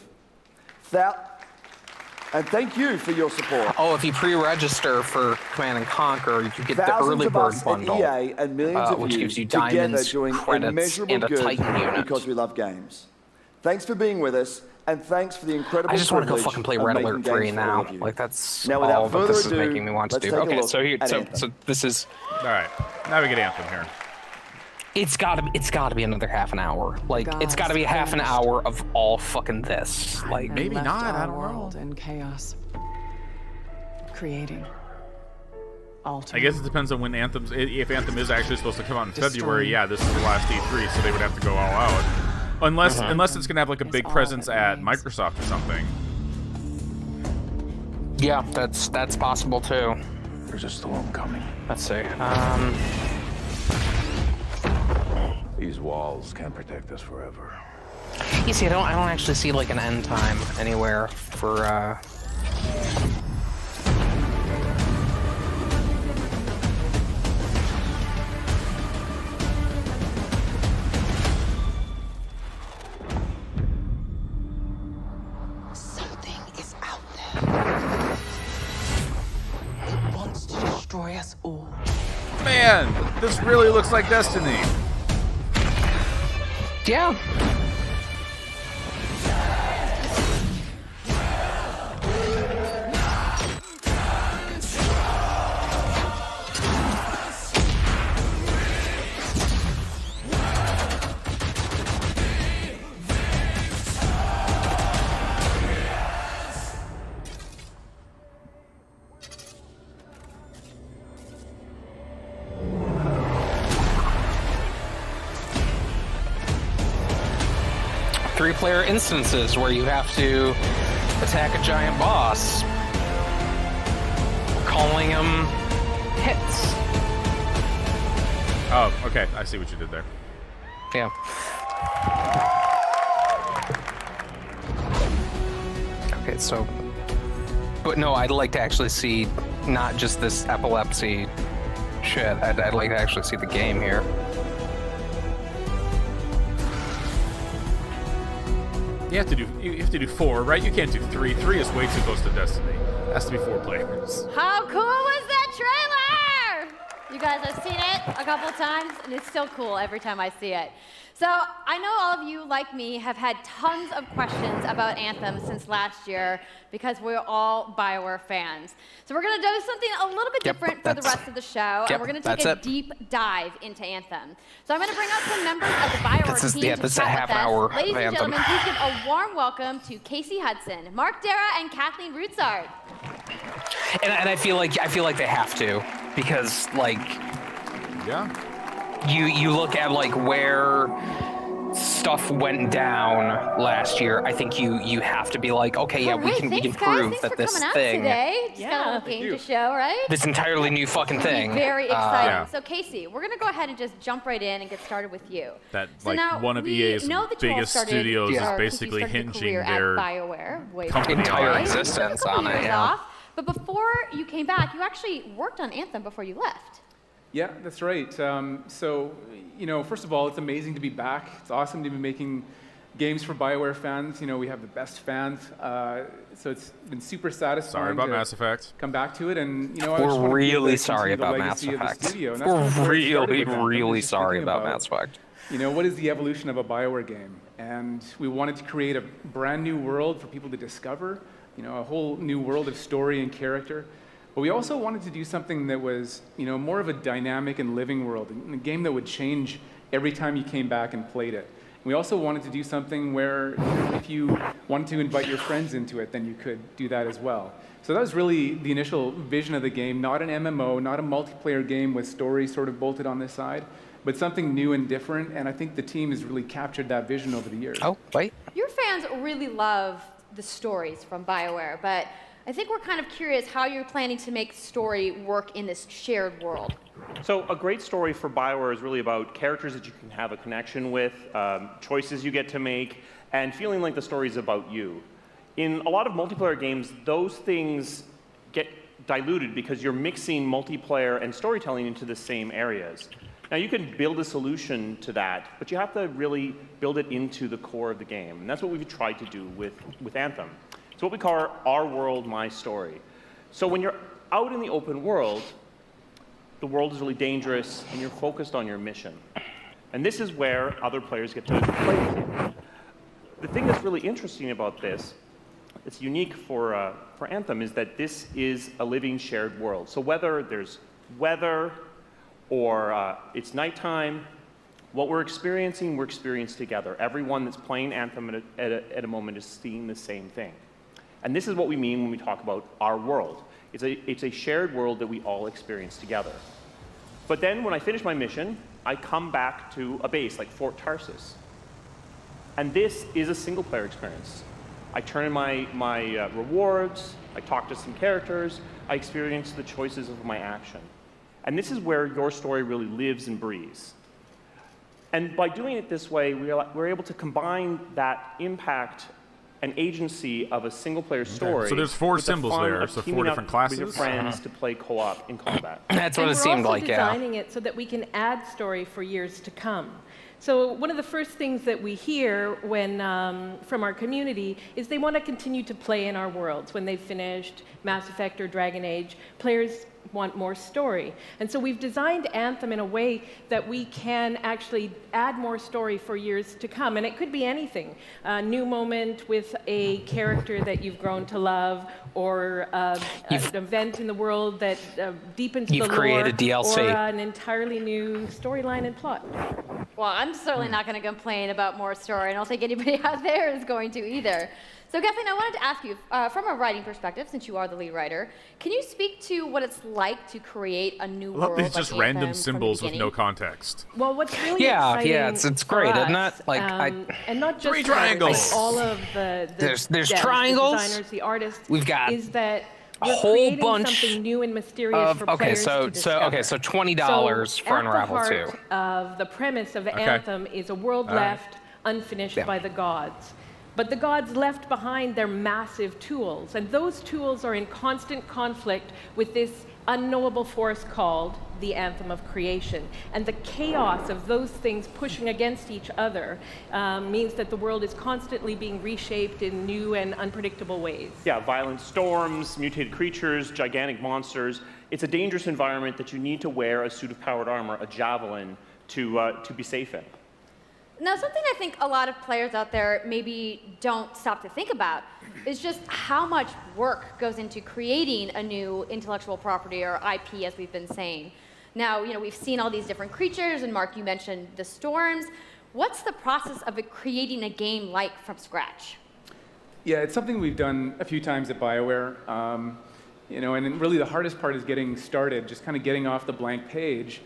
And thank you for your support. Oh, if you pre-register for Command and Conquer, you get the early bird bundle, EA and millions of which gives you together diamonds, doing credits, and a Titan unit. Because we love games. Thanks for being with us. And thanks for the incredible I just want to go privilege fucking play of Red making Alert games 3 for now. all of you. Like that's Now, all without that this is further ado, making me want to let's do. take a Okay, look so here, at so Anthem. this is. All right, now we get Anthem here. It's gotta be another half an hour. Like it's gotta be half an hour of all fucking this. Like maybe not. I don't know. In chaos, creating. I guess it depends on when Anthem's. If Anthem is actually supposed to come out in February, yeah, this is the last E3, so they would have to go all out. Unless it's gonna have like a big presence at Microsoft or something. Yeah, that's possible too. There's a storm coming. Let's see. These walls can't protect us forever. You see, I don't actually see like an end time anywhere for. Destroy us all. Man, this really looks like Destiny. Yeah. Three-player instances where you have to attack a giant boss. We're calling them hits. Oh, okay. I see what you did there. Yeah. Okay, so... But no, I'd like to actually see not just this epilepsy shit. I'd like to actually see the game here. You have to do 4, right? You can't do 3. 3 is way too close to Destiny. It has to be 4 players. How cool was that trailer? You guys have seen it a couple times, and it's still cool every time I see it. So I know all of you, like me, have had tons of questions about Anthem since last year because we're all BioWare fans. So we're going to do something a little bit different for the rest of the show, and we're going to take a deep dive into Anthem. So I'm going to bring out some members of the BioWare team to chat with us. Ladies and gentlemen, please give a warm welcome to Casey Hudson, Mark Dara, and Kathleen Rutzard. And I feel like they have to, because you look at where stuff went down last year. I think you have to be like, okay, yeah, we can prove that this thing, Just got a game to show, right? this entirely new fucking thing. Very exciting. So Casey, we're gonna go ahead and just jump right in and get started with you. That now one of EA's biggest studios is basically hinging their entire existence on it. Yeah. But before you came back, you actually worked on Anthem before you left. Yeah, that's right. So, first of all, it's amazing to be back. It's awesome to be making games for BioWare fans. We have the best fans. So it's been super satisfying. Sorry about Mass Effect. Come back to it, and we're really sorry about Mass Effect. We're really sorry about Mass Effect. What is the evolution of a BioWare game? And we wanted to create a brand new world for people to discover. A whole new world of story and character. But we also wanted to do something that was, more of a dynamic and living world, a game that would change every time you came back and played it. And we also wanted to do something where, if you wanted to invite your friends into it, then you could do that as well. So that was really the initial vision of the game, not an MMO, not a multiplayer game with stories sort of bolted on this side, but something new and different. And I think the team has really captured that vision over the years. Oh, wait. Your fans really love the stories from BioWare, but I think we're kind of curious how you're planning to make story work in this shared world. So a great story for BioWare is really about characters that you can have a connection with, choices you get to make, and feeling like the story is about you. In a lot of multiplayer games, those things get diluted because you're mixing multiplayer and storytelling into the same areas. Now, you can build a solution to that, but you have to really build it into the core of the game. And that's what we've tried to do with Anthem. It's what we call our world, my story. So when you're out in the open world, the world is really dangerous, and you're focused on your mission. And this is where other players get to play with you. The thing that's really interesting about this, it's unique for Anthem, is that this is a living shared world. So whether there's weather, or it's nighttime, what we're experiencing together. Everyone that's playing Anthem at a moment is seeing the same thing. And this is what we mean when we talk about our world. It's a shared world that we all experience together. But then when I finish my mission, I come back to a base like Fort Tarsis. And this is a single player experience. I turn in my rewards, I talk to some characters, I experience the choices of my action. And this is where your story really lives and breathes. And by doing it this way, we're able to combine that impact and agency of a single-player story. So there's 4 symbols there, so 4 different classes. With your friends to play co-op in combat. That's what it seemed like, yeah. We're also designing it so that we can add story for years to come. So one of the first things that we hear when from our community is they want to continue to play in our worlds. When they've finished Mass Effect or Dragon Age, players want more story. And so we've designed Anthem in a way that we can actually add more story for years to come. And it could be anything. A new moment with a character that you've grown to love, or an event in the world that deepens the lore, created DLC. or an entirely new storyline and plot. Well, I'm certainly not going to complain about more story, and I don't think anybody out there is going to either. So Kathleen, I wanted to ask you, from a writing perspective, since you are the lead writer, can you speak to what it's like to create a new world? These just random symbols with no context. Well, what's really exciting it's great, isn't it? Like, and not just 3 triangles. Like all of the there's triangles. The designers, the artists. We've got is that a whole bunch something new and mysterious for players to discover. So $20 for Unravel 2. Of the premise of Anthem is a world left unfinished by the gods. But the gods left behind their massive tools, and those tools are in constant conflict with this unknowable force called the Anthem of Creation. And the chaos of those things pushing against each other means that the world is constantly being reshaped in new and unpredictable ways. Yeah, violent storms, mutated creatures, gigantic monsters. It's a dangerous environment that you need to wear a suit of powered armor, a javelin, to be safe in. Now, something I think a lot of players out there maybe don't stop to think about is just how much work goes into creating a new intellectual property, or IP, as we've been saying. Now, we've seen all these different creatures, and Mark, you mentioned the storms. What's the process of creating a game like from scratch? Yeah, it's something we've done a few times at BioWare. And really the hardest part is getting started, just kind of getting off the blank page.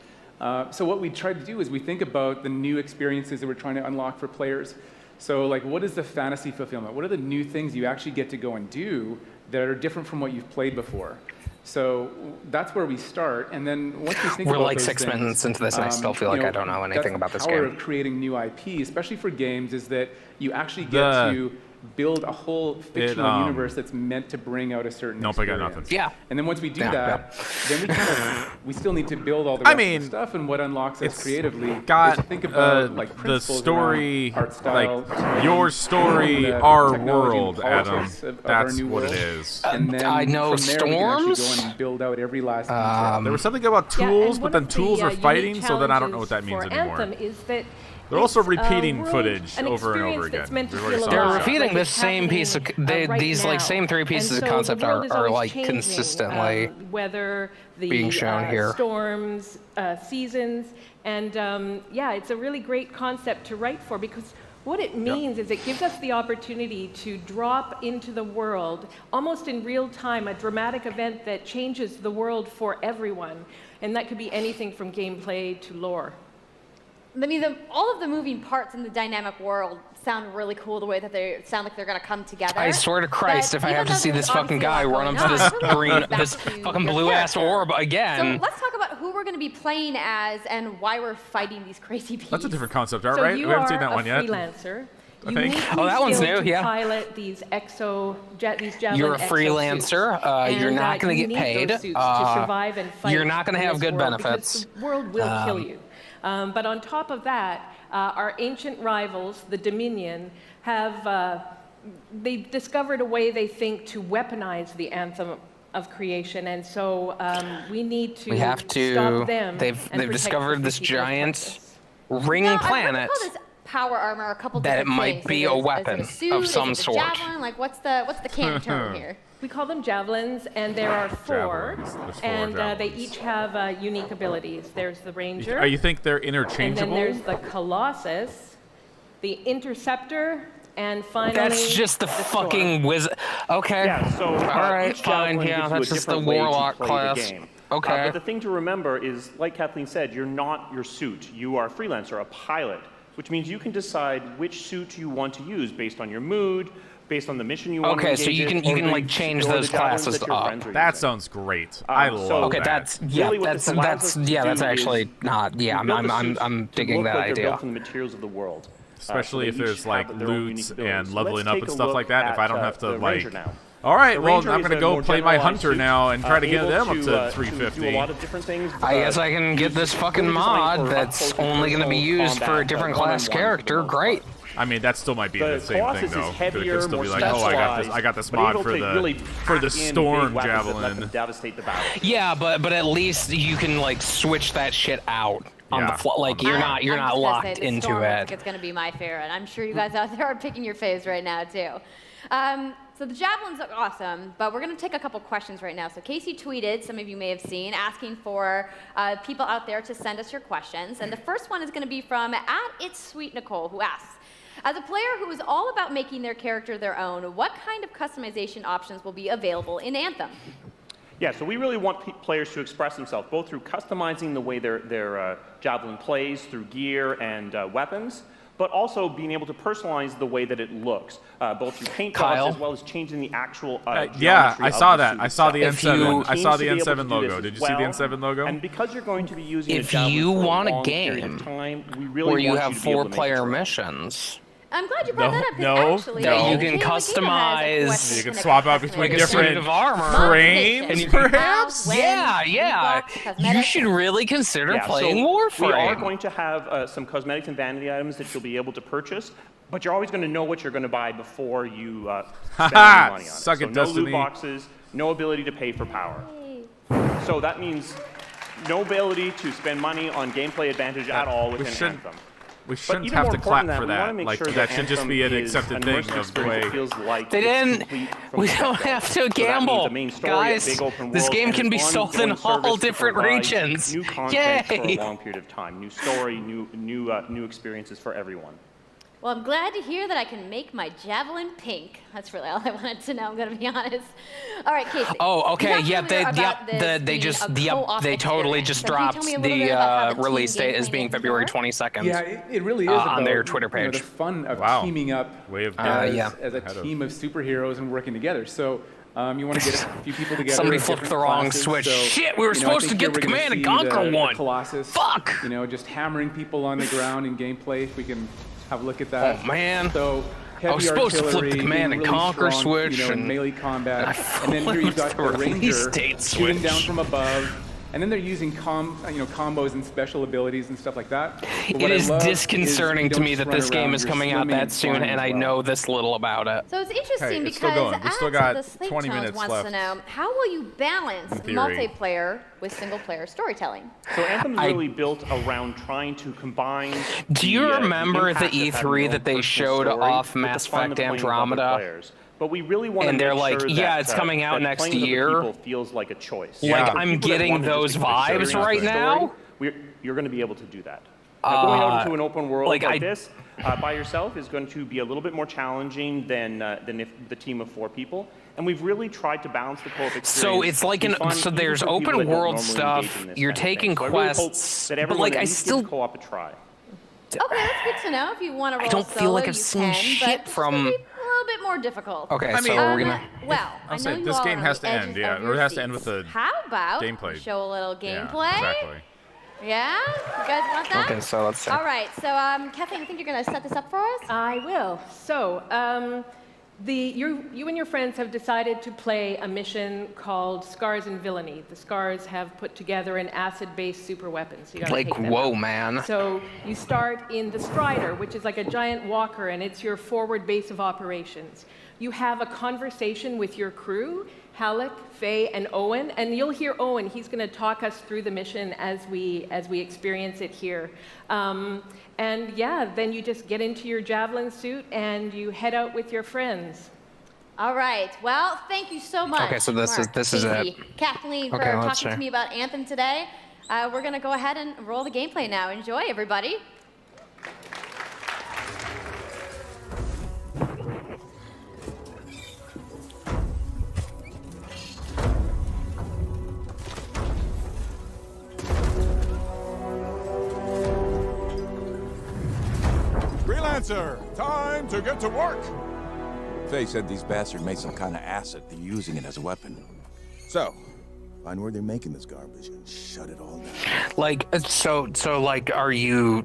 So what we tried to do is we think about the new experiences that we're trying to unlock for players. So like, what is the fantasy fulfillment? What are the new things you actually get to go and do that are different from what you've played before? So that's where we start, and then once we think We're about like those 6 things, minutes into this, and I still feel like I don't know anything about this The power game. of creating new IP, especially for games, is that you actually get to build a whole fictional universe that's meant to bring out a certain Nope, experience. I got nothing. Yeah. And then once we do that, then we still need to build all the rest of the stuff, and what unlocks us creatively is to think about like the principles story, around art style, like your story, the our technology and world, Adam. politics of our That's new what world. it is. And then I know from there, we can actually storms. go and build out every last detail. There was something about tools, but then tools are fighting, so then I don't know what that unique means anymore. Anthem is that They're also it's a repeating world, footage an over and over experience that's again. meant to We've already feel saw They're alive, that. repeating like the it's same piece of happening, right these now. like same 3 pieces And of so concept the world is are always like changing, consistently whether the being shown here. storms, seasons, and it's a really great concept to write for, because what it means is it gives us the opportunity to drop into the world almost in real time, a dramatic event that changes the world for everyone, and that could be anything from gameplay to lore. I mean, all of the moving parts in the dynamic world sound really cool, the way that they sound like they're going to come together. I swear to Christ, But if I even have to though see there's this fucking obviously a guy lot run going up to this on, it really green, goes back this to fucking your blue-ass character. orb again. So let's talk about who we're going to be playing as and why we're fighting these crazy beasts. That's a different concept art, So right? you We haven't seen are that one a yet. freelancer. I You think. need Oh, that one's skill new, to yeah. pilot these these javelin You're a exosuits. freelancer. You're And, not going to you get need paid. those suits to survive and fight You're not going to in have this good world, benefits. because the world will kill you. But on top of that, our ancient rivals, the Dominion, have they've discovered a way, they think, to weaponize the Anthem of Creation, and so we need to We have to. stop them. and They've protect discovered the this people of giant Texas. ring Now, planet. I've heard this power armor a couple That it different might things. be Is a it weapon a suit? of Is some it a sort. javelin? Like, what's the canon term here? We call them javelins, and there are 4, Javelins. There's 4 and they javelins. each have unique abilities. There's the Ranger, You think they're and then interchangeable? there's the Colossus, the Interceptor, and finally That's just the Storm. fucking wizard. Okay. Yeah, so all right, each fine. javelin Yeah, gives you that's a just the different way to warlock play class. The game. Okay. But the thing to remember is, like Kathleen said, you're not your suit. You are a freelancer, a pilot, which means you can decide which suit you want to use based on your mood, based on the mission you want to Okay, so engage you in, can or like the- change or the those javelins classes that your up. friends are That using. sounds great. I love Okay, that. that's Really what this allows us to do that's is actually not. Yeah, to build the I'm suits to digging look that like they're idea. built from the materials of the world. Especially So if they there's each like have their own loot unique abilities. and So leveling let's up take and a stuff look like that. If I at, don't have to the like. Ranger now. All right, The well, Ranger I'm is gonna a go more play my generalized hunter suit, now and try to get able them up to to 350. do a lot of different things. I guess I can get this fucking really designed mod for that's up-close only going to be personal used for a combat, different class one-on-one for the character. most Great. I mean, that still might be The the same Colossus thing is though. heavier, It could still be more like, oh, specialized, I got this but mod able for to really the pack in storm big weapons that let them javelin. devastate the battle. Yeah, but at least you can like switch that shit out on the Yeah, fly. Like on the you're fly. not I'm just gonna locked say, the into Storm looks it. like it's going to be my favorite, and I'm sure you guys out there are picking your faves right now too. So the javelins look awesome, but we're going to take a couple questions right now. So Casey tweeted, some of you may have seen, asking for people out there to send us your questions. And the first one is going to be from @It'sSweetNicole, who asks, as a player who is all about making their character their own, what kind of customization options will be available in Anthem? Yeah, so we really want players to express themselves, both through customizing the way their javelin plays, through gear and weapons, but also being able to personalize the way that it looks, both through paint jobs Kyle? as well as changing the actual Yeah, geometry I of saw the that. suit I saw the itself. N7. I saw the Teams to be able N7 to do this logo. as Did you see the well. N7 logo? And because you're going to be using If a javelin you for a want a long period game of time, we really where you want have to be able to make it 4-player work. missions, I'm glad you brought that up. 'cause no, actually, That you the can Kayla customize. has a You can question swap out and a between Like a suit different of armor. frames, And perhaps? when, Yeah. blocks, You cosmetics. should really consider Yeah, playing so Warframe. we are going to have some cosmetics and vanity items that you'll be able to purchase, but you're always going to know what you're going to buy before you spend any money on it. Suck So it, no Destiny. loot boxes, no ability to pay for power. So that means no ability to spend money on gameplay advantage at all within Anthem. We shouldn't even have more to clap important for we wanna that. make Like sure that should just Anthem be an is accepted an thing immersive of the experience way. that feels like They it's didn't. complete from We the don't get-go. have to So that means gamble, a main story, a guys. big open This world, game and can an be sold in ongoing all service to different provide regions. New content for a Yay. long period of time, new story, new experiences for everyone. Well, I'm glad to hear that I can make my javelin pink. That's really all I wanted to know, I'm going to be honest. All right, Casey. Oh, okay. You Yeah, talked earlier about this they being just, a co-op they totally experience. just So can you dropped tell me a little bit about how the team release date as gameplay being makes it February work? 22nd. Yeah, it really is on about, their Twitter you know, page. the fun of Wow. teaming up Way of as, yeah. as a team of superheroes and working together. So you want to get a few people together. Somebody of flipped different the wrong classes. switch. So, Shit, we were you know, I supposed to think get here the we're gonna Command and see Conquer the one. Colossus. Fuck. You know, just hammering people on the ground in gameplay. If we can have a look at that. Oh, man. So I was heavy supposed to flip the artillery, Command being and really Conquer strong, switch, you know, in and melee combat. I And then here you've got flipped the the release ranger date shooting down switch. from above. And then they're using combos and special abilities and stuff like that. But It what I is love disconcerting you to don't me just that run this game around, is you're coming out swimming that and soon, flying and as I well. know this little about it. So it's interesting Hey, it's still because going. We still Alex got of the Sleep 20 Tones minutes wants left. to know, how will you balance In theory. multiplayer with single-player storytelling? So Anthem's really built around trying to combine. Do you the remember impact the of having your E3 own that they personal showed story off with the Mass fun Effect of playing with other Andromeda? players? But we really want to And make they're like, sure yeah, that, it's coming out that next playing with other year. people feels like a choice. Like, For I'm people that getting want to those just vibes experience right the story, now. You're going to be able to do that. Now, going out into an open world like, like this by yourself is going to be a little bit more challenging than if the team of 4 people. And we've really tried to balance the co-op experience. So it's like to be fun, so even there's for people open that don't world normally stuff. engage in this You're kind of thing. taking So I really hope quests, that but everyone like at I least still gives co-op a try. Okay, that's good to know. If you want to roll I don't solo, feel like I've you seen can, shit but from. it's a little bit more difficult. Okay, I so mean, we're gonna. Well, I'll I say know you this all game are on has the to edges end, yeah, of or your it has to end with seats. a How about gameplay. we show a little Yeah, gameplay? exactly. Yeah? You guys want that? Okay, so let's see. All right, so Kathleen, I think you're going to set this up for us? I will. So, you and your friends have decided to play a mission called Scars and Villainy. The Scars have put together an acid-based super weapon. So you gotta Like, take them whoa, out. man. So you start in the Strider, which is like a giant walker, and it's your forward base of operations. You have a conversation with your crew, Halleck, Faye, and Owen, and you'll hear Owen. He's going to talk us through the mission as we experience it here. And yeah, then you just get into your javelin suit and you head out with your friends. All right. Well, thank you so much. Okay, so this Mark, is Casey, it. Kathleen, for Okay, let's talking to see. me about Anthem today. We're going to go ahead and roll the gameplay now. Enjoy, everybody. Freelancer, time to get to work. Faye said these bastards made some kind of acid. They're using it as a weapon. So, find where they're making this garbage and shut it all down. Like, so like, are you?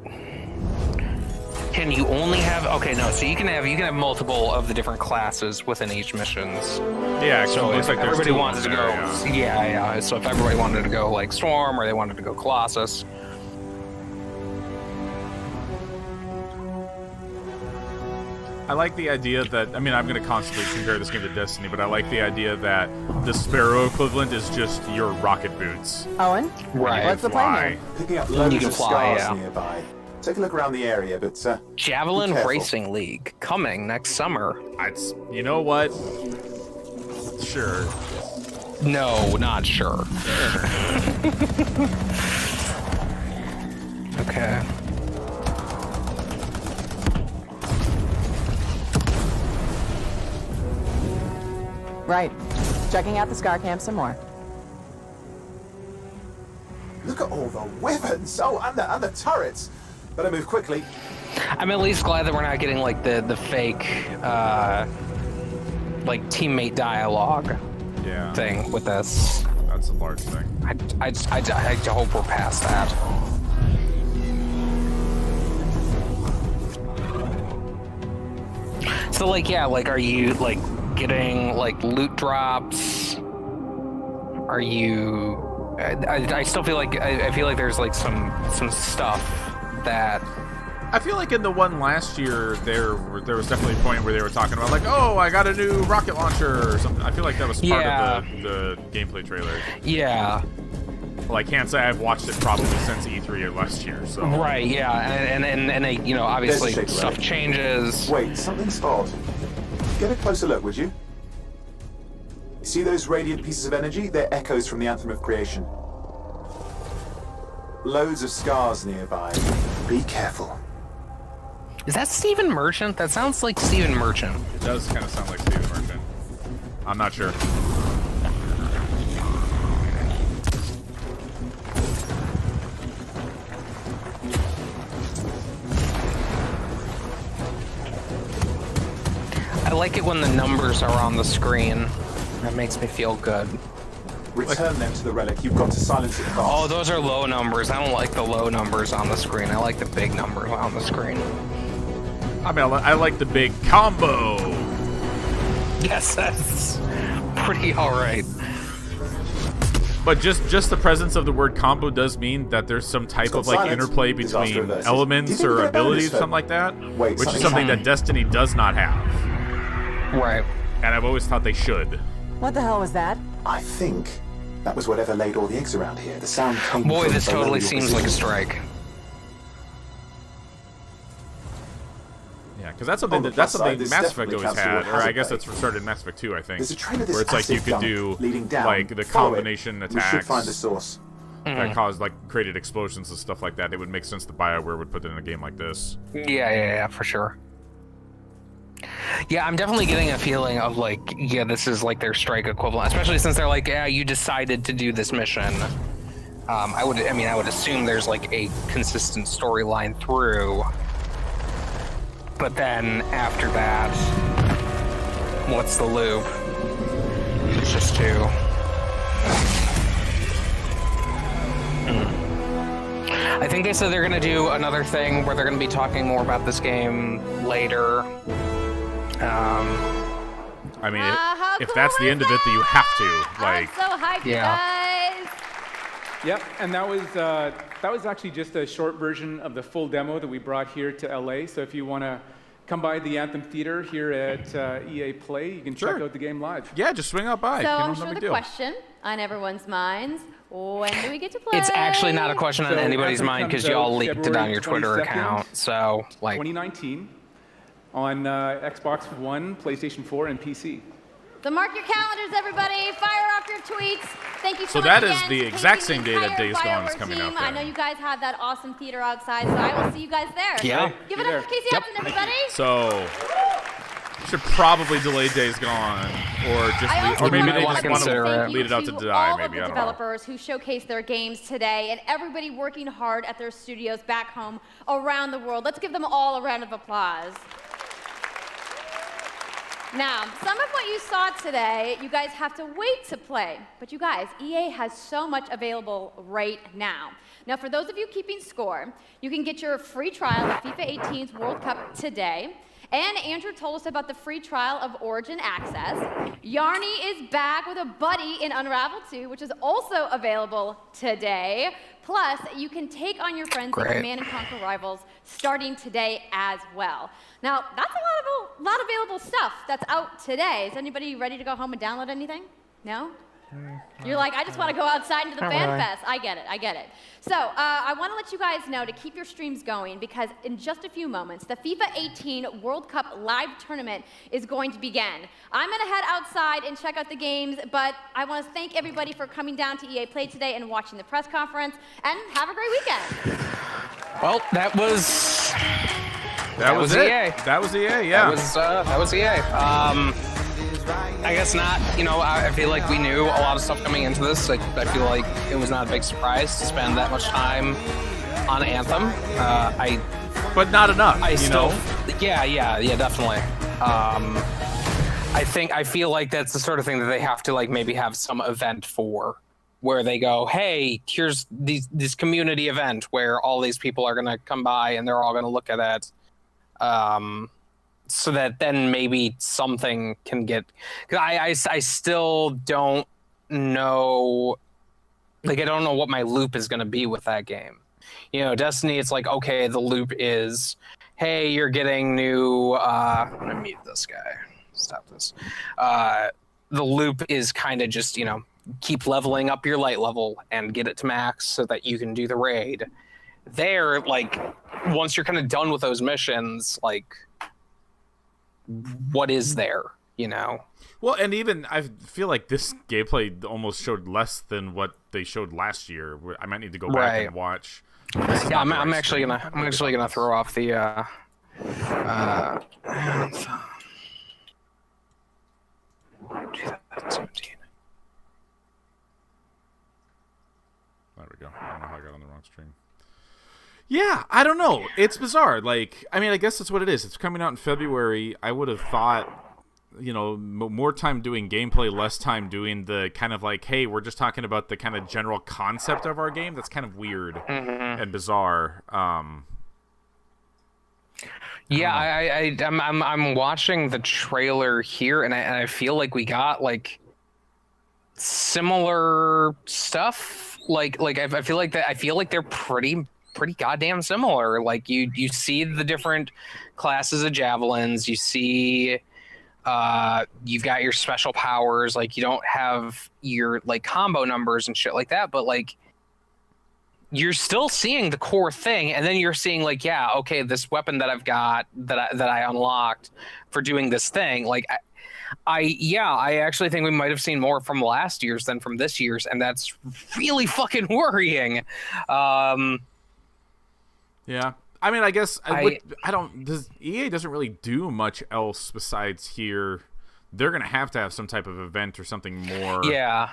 Can you only have? Okay, no. So you can have multiple of the different classes within each missions. Yeah, 'cause So it looks if like there's everybody 2 wanted to on go, there, yeah. So if everybody wanted to go like Storm, or they wanted to go Colossus. I like the idea that, I mean, I'm going to constantly compare this game to Destiny, but I like the idea that the Sparrow equivalent is just your rocket boots. Owen? Right. What's the plan here? Picking up You loads can of fly, scars yeah. nearby. Take a look around the area, but Javelin be careful. Racing League coming next summer. You know what? Sure. No, not sure. Okay. Right. Checking out the Scar Camp some more. Look at all the weapons! Oh, and the turrets! Better move quickly. I'm at least glad that we're not getting like the fake like teammate dialogue thing with this. That's a large thing. I hope we're past that. So like, yeah, like, are you like getting like loot drops? Are you? I still feel like I feel like there's like some stuff that. I feel like in the one last year, there was definitely a point where they were talking about like, oh, I got a new rocket launcher or something. I feel like that was part of the gameplay trailer. Yeah. Like, can't say I've watched it probably since E3 of last year. So. Right. Yeah. And they, you know, obviously stuff changes. Wait, something's odd. Get a closer look, would you? See those radiant pieces of energy? They're echoes from the Anthem of Creation. Loads of scars nearby. Be careful. Is that Stephen Merchant? That sounds like Stephen Merchant. It does kind of sound like Stephen Merchant. I'm not sure. I like it when the numbers are on the screen. That makes me feel good. Return them to the relic. You've got to silence it fast. Oh, those are low numbers. I don't like the low numbers on the screen. I like the big numbers on the screen. I mean, I like the big combo. Yes, that's pretty alright. But just the presence of the word combo does mean that there's some type of like interplay between elements or abilities or something like that, which is something that Destiny does not have. Right. And I've always thought they should. What the hell was that? I think that was whatever laid all the eggs around here. The sound came Boy, from this below totally your seems like a strike. Yeah, because that's something Mass Effect always had, or I guess it's started in Mass Effect 2, I think, where it's like you could do like the combination attacks that caused like created explosions and stuff like that. It would make sense that BioWare would put it in a game like this. Yeah, for sure. Yeah, I'm definitely getting a feeling of like, yeah, this is like their strike equivalent, especially since they're like, yeah, you decided to do this mission. I would assume there's like a consistent storyline through. But then after that, what's the loop? It's just two. I think they said they're going to do another thing where they're going to be talking more about this game later. I mean, if that's the end of it, then you have to. Like, I'm so hyped, you guys. Yep, and that was actually just a short version of the full demo that we brought here to LA. So if you want to come by the Anthem Theater here at EA Play, you can check out the game live. Yeah, just swing out by. So I'm sure the question on everyone's minds: when do we get to play? It's actually not a question on anybody's mind because you all leaked it on your Twitter account. So, like 2019 on Xbox One, PlayStation 4, and PC. So mark your calendars, everybody. Fire off your tweets. Thank you so much. So that is again. the exact same day that Days Gone is coming out there. I know you guys have that awesome theater outside, so I will see you guys there. Yeah. Give it up for Casey Hudson, everybody. So should probably delay Days Gone, or just or maybe they just want to lead it out to die. Maybe I don't know. Developers who showcase their games today, and everybody working hard at their studios back home around the world. Let's give them all a round of applause. Now, some of what you saw today, you guys have to wait to play. But you guys, EA has so much available right now. Now, for those of you keeping score, you can get your free trial of FIFA 18's World Cup today. And Andrew told us about the free trial of Origin Access. Yarny is back with a buddy in Unravel 2, which is also available today. Plus, you can take on your friends in Command & Conquer Rivals starting today as well. Now, that's a lot of available stuff that's out today. Is anybody ready to go home and download anything? No? You're like, I just want to go outside into the fan fest. I get it. So I want to let you guys know to keep your streams going because in just a few moments, the FIFA 18 World Cup live tournament is going to begin. I'm going to head outside and check out the games, but I want to thank everybody for coming down to EA Play today and watching the press conference, and have a great weekend. Well, that was EA. That was EA, yeah. That was EA. I guess not. You know, I feel like we knew a lot of stuff coming into this. I feel like it was not a big surprise to spend that much time on Anthem. But not enough. Yeah, definitely. I feel like that's the sort of thing that they have to like maybe have some event for, where they go, hey, here's this community event where all these people are gonna come by and they're all gonna look at it. so that then maybe something can get. Cause I still don't know. Like, I don't know what my loop is going to be with that game. You know, Destiny, it's like, okay, the loop is, hey, you're getting new. I'm gonna mute this guy. Stop this. The loop is kind of just, you know, keep leveling up your light level and get it to max so that you can do the raid. There, like, once you're kind of done with those missions, like, what is there, you know? Well, and even I feel like this gameplay almost showed less than what they showed last year. I might need to go back and watch. Yeah, I'm actually gonna throw off the There we go. I don't know how I got on the wrong stream. Yeah, I don't know. It's bizarre. Like, I mean, I guess that's what it is. It's coming out in February. I would have thought, you know, more time doing gameplay, less time doing the kind of like, hey, we're just talking about the kind of general concept of our game. That's kind of weird and bizarre. Yeah, I'm watching the trailer here, and I feel like we got like similar stuff. Like I feel like they're pretty goddamn similar. Like you see the different classes of javelins. You see, you've got your special powers. Like, you don't have your like combo numbers and shit like that, but like, you're still seeing the core thing, and then you're seeing like, yeah, okay, this weapon that I've got that I unlocked for doing this thing. Like, I actually think we might have seen more from last year's than from this year's, and that's really fucking worrying. Yeah, I mean, I guess EA doesn't really do much else besides here. They're gonna have to have some type of event or something more. Yeah.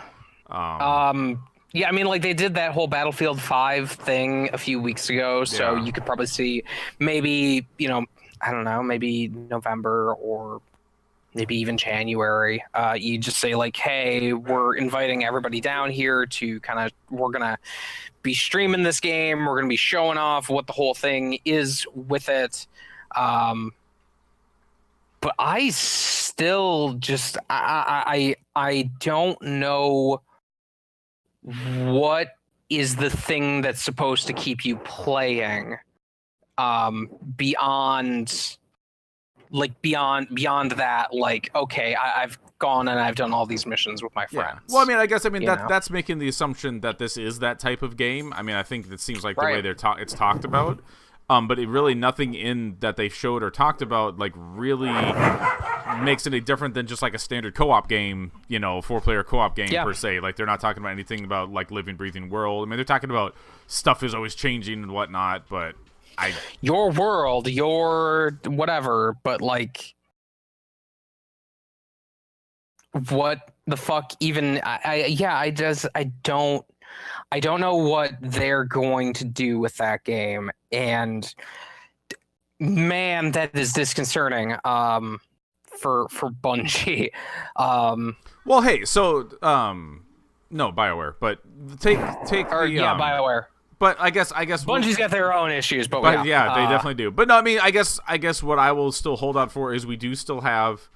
Yeah, I mean, like, they did that whole Battlefield 5 thing a few weeks ago, so you could probably see maybe, you know, I don't know, maybe November or maybe even January. You just say like, hey, we're inviting everybody down here to we're going to be streaming this game. We're going to be showing off what the whole thing is with it. But I still just, I don't know what is the thing that's supposed to keep you playing beyond that. Like, okay, I've gone and I've done all these missions with my friends. Well, I mean, that's making the assumption that this is that type of game. I mean, I think that seems like the way it's talked about. But it really, nothing in that they showed or talked about like really makes it any different than just like a standard co-op game, you know, 4-player co-op game per se. Like, they're not talking about anything about like living, breathing world. I mean, they're talking about stuff is always changing and whatnot, but your world, your whatever, but like, what the fuck even? I don't know what they're going to do with that game, and man, that is disconcerting. For Bungie. Well, hey, so no, BioWare, but take BioWare. But I guess Bungie's got their own issues, but yeah, they definitely do. But no, I mean, I guess what I will still hold out for is we do still have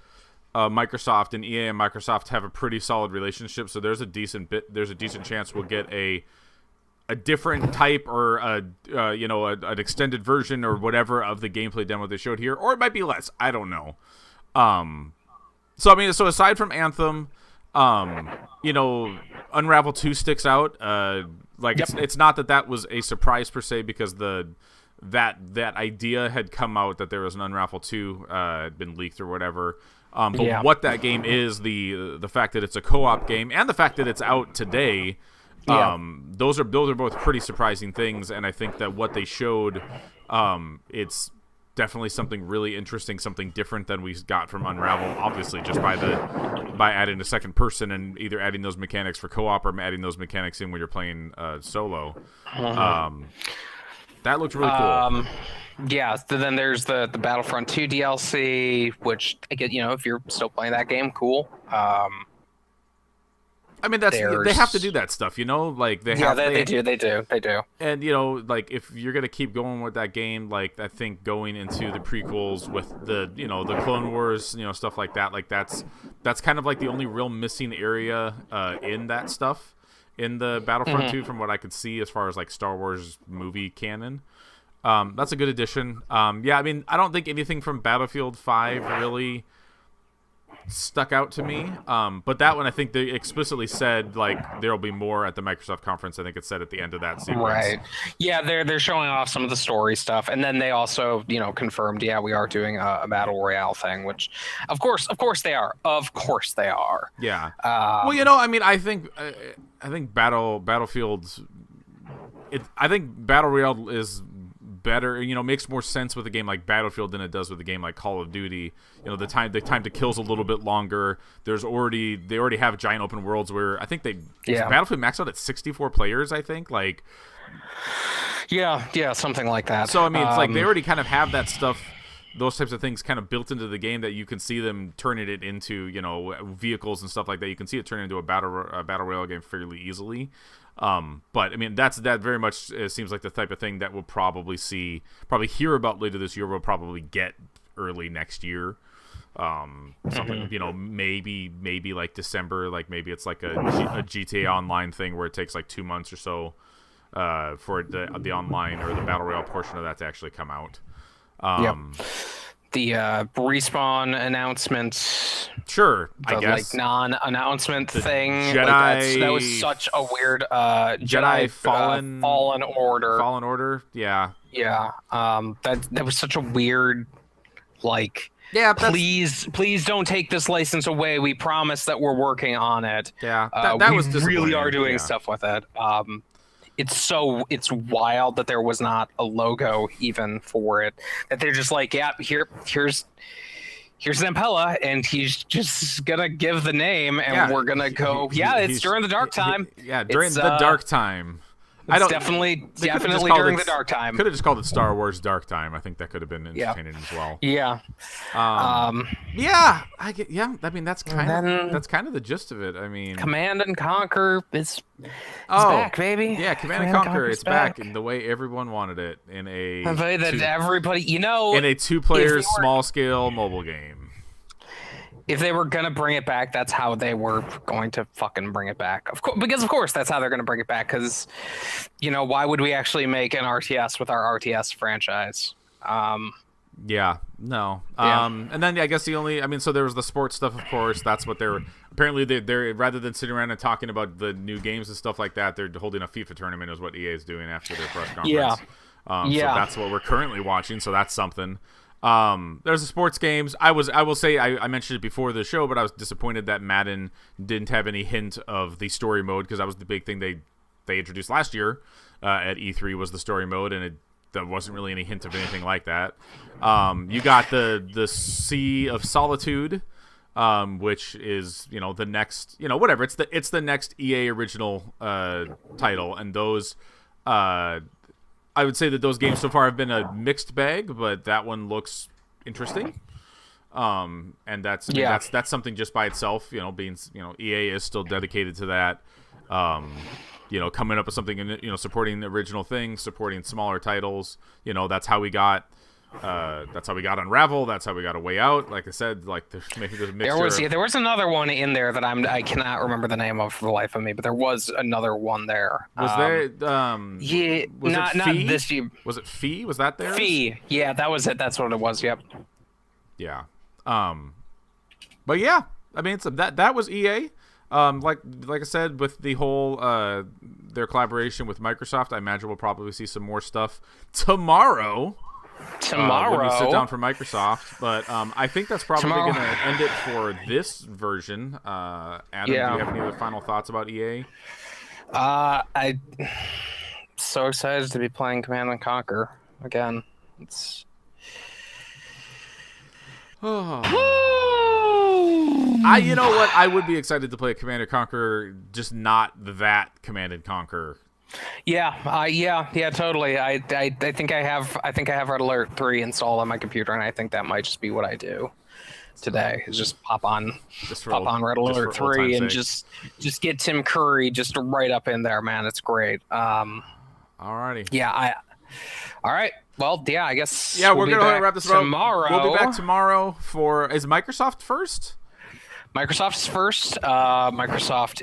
Microsoft, and EA and Microsoft have a pretty solid relationship. So there's a decent chance we'll get a different type or an extended version or whatever of the gameplay demo they showed here, or it might be less. I don't know. So I mean, so aside from Anthem, Unravel 2 sticks out. It's not that was a surprise per se, because that idea had come out that there was an Unravel 2 had been leaked or whatever. But what that game is, the fact that it's a co-op game and the fact that it's out today, those are both pretty surprising things. And I think that what they showed, it's definitely something really interesting, something different than we got from Unravel, obviously, just by adding a second person and either adding those mechanics for co-op or adding those mechanics in when you're playing solo. That looked really cool. Yeah, then there's the Battlefront 2 DLC, which, again, if you're still playing that game, cool. I mean, they have to do that stuff, you know. Like they do. And you know, like if you're gonna keep going with that game, like I think going into the prequels with the the Clone Wars, stuff like that, like that's kind of like the only real missing area in that stuff in the Battlefront 2, from what I could see as far as like Star Wars movie canon. That's a good addition. Yeah, I mean, I don't think anything from Battlefield 5 really stuck out to me, but that one I think they explicitly said like there'll be more at the Microsoft conference. I think it said at the end of that sequence. Right. Yeah, they're showing off some of the story stuff, and then they also confirmed, yeah, we are doing a battle royale thing, which of course they are. Yeah. Well, I mean, I think Battlefield's. I think battle royale is better, makes more sense with a game like Battlefield than it does with a game like Call of Duty. The time to kill's a little bit longer. They already have giant open worlds where I think Battlefield maxed out at 64 players, I think. Like yeah, something like that. So I mean, it's like they already kind of have that stuff, those types of things kind of built into the game, that you can see them turning it into, vehicles and stuff like that. You can see it turn into a battle royale game fairly easily. But I mean, that very much seems like the type of thing that we'll probably hear about later this year. We'll probably get early next year. Something, maybe like December, like maybe it's like a GTA Online thing where it takes like 2 months or so, for the online or the battle royale portion of that to actually come out. The Respawn announcement. Sure, I guess. Like non-announcement thing. Jedi. That was such a weird Jedi Fallen Order. Fallen Order. Yeah. Yeah. That was such a weird, like. Yeah. Please don't take this license away. We promise that we're working on it. Yeah. That was really are doing stuff with it. It's wild that there was not a logo even for it. That they're just like, yeah, here's Zampella, and he's just gonna give the name, and we're gonna go. It's during the dark time. During the dark time. Definitely during the dark time. Could have just called it Star Wars Dark Time. I think that could have been entertaining as well. Yeah. I mean, that's kind of the gist of it. I mean, Command and Conquer is back, baby. Yeah, Command and Conquer is back in the way everyone wanted it, in a way that everybody, in a 2-player small scale mobile game. If they were gonna bring it back, that's how they were going to fucking bring it back. Of course, that's how they're gonna bring it back. Because, why would we actually make an RTS with our RTS franchise? And then I guess so there was the sports stuff, of course. That's what they're rather than sitting around and talking about the new games and stuff like that, they're holding a FIFA tournament, is what EA is doing after their press conference. So that's what we're currently watching. So that's something. There's the sports games. I will say I mentioned it before the show, but I was disappointed that Madden didn't have any hint of the story mode, because that was the big thing they introduced last year at E3 was the story mode, and there wasn't really any hint of anything like that. You got the Sea of Solitude, which is the next whatever, it's the next EA original title, and those I would say that those games so far have been a mixed bag, but that one looks interesting. And that's something just by itself, being EA is still dedicated to that. Coming up with something, supporting the original things, supporting smaller titles. That's how we got Unravel. That's how we got A Way Out. Like I said, like there's a mixture. There was another one in there that I cannot remember the name of for the life of me, but there was another one there. Was there? Was not this year. Was it Fee? Was that there? Fee. Yeah, that was it. That's what it was. Yep. Yeah. But yeah, I mean, that was EA. Like I said, with the whole their collaboration with Microsoft, I imagine we'll probably see some more stuff tomorrow. When we sit down for Microsoft, but I think that's probably going to end it for this version. Adam, do you have any other final thoughts about EA? I'm so excited to be playing Command and Conquer again. It's you know what? I would be excited to play Command and Conquer, just not that Command and Conquer Yeah, totally. I think I have Red Alert 3 installed on my computer, and I think that might just be what I do today. Is just pop on Red Alert 3 and just get Tim Curry just right up in there, man. It's great. Alrighty. Yeah, all right. Well, yeah, I guess. Yeah, we're gonna wrap this up tomorrow. We'll be back tomorrow is Microsoft first? Microsoft's first. Microsoft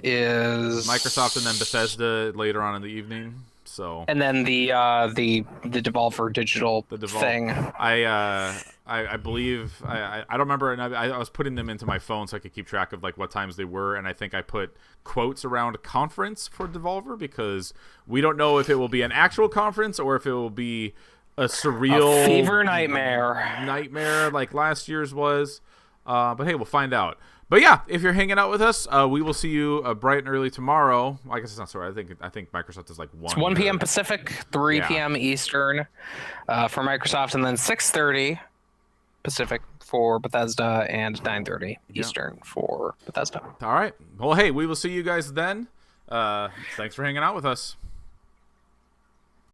and then Bethesda later on in the evening. So. And then the Devolver Digital thing. I believe I don't remember. And I was putting them into my phone so I could keep track of like what times they were, and I think I put quotes around conference for Devolver because we don't know if it will be an actual conference or if it will be a surreal fever nightmare like last year's was. But hey, we'll find out. But yeah, if you're hanging out with us, we will see you bright and early tomorrow. I guess it's not sorry. I think Microsoft is like 1. It's 1 p.m. Pacific, 3 p.m. Eastern for Microsoft, and then 6:30 Pacific for Bethesda, and 9:30 Eastern for Bethesda. All right. Well, hey, we will see you guys then. Thanks for hanging out with us.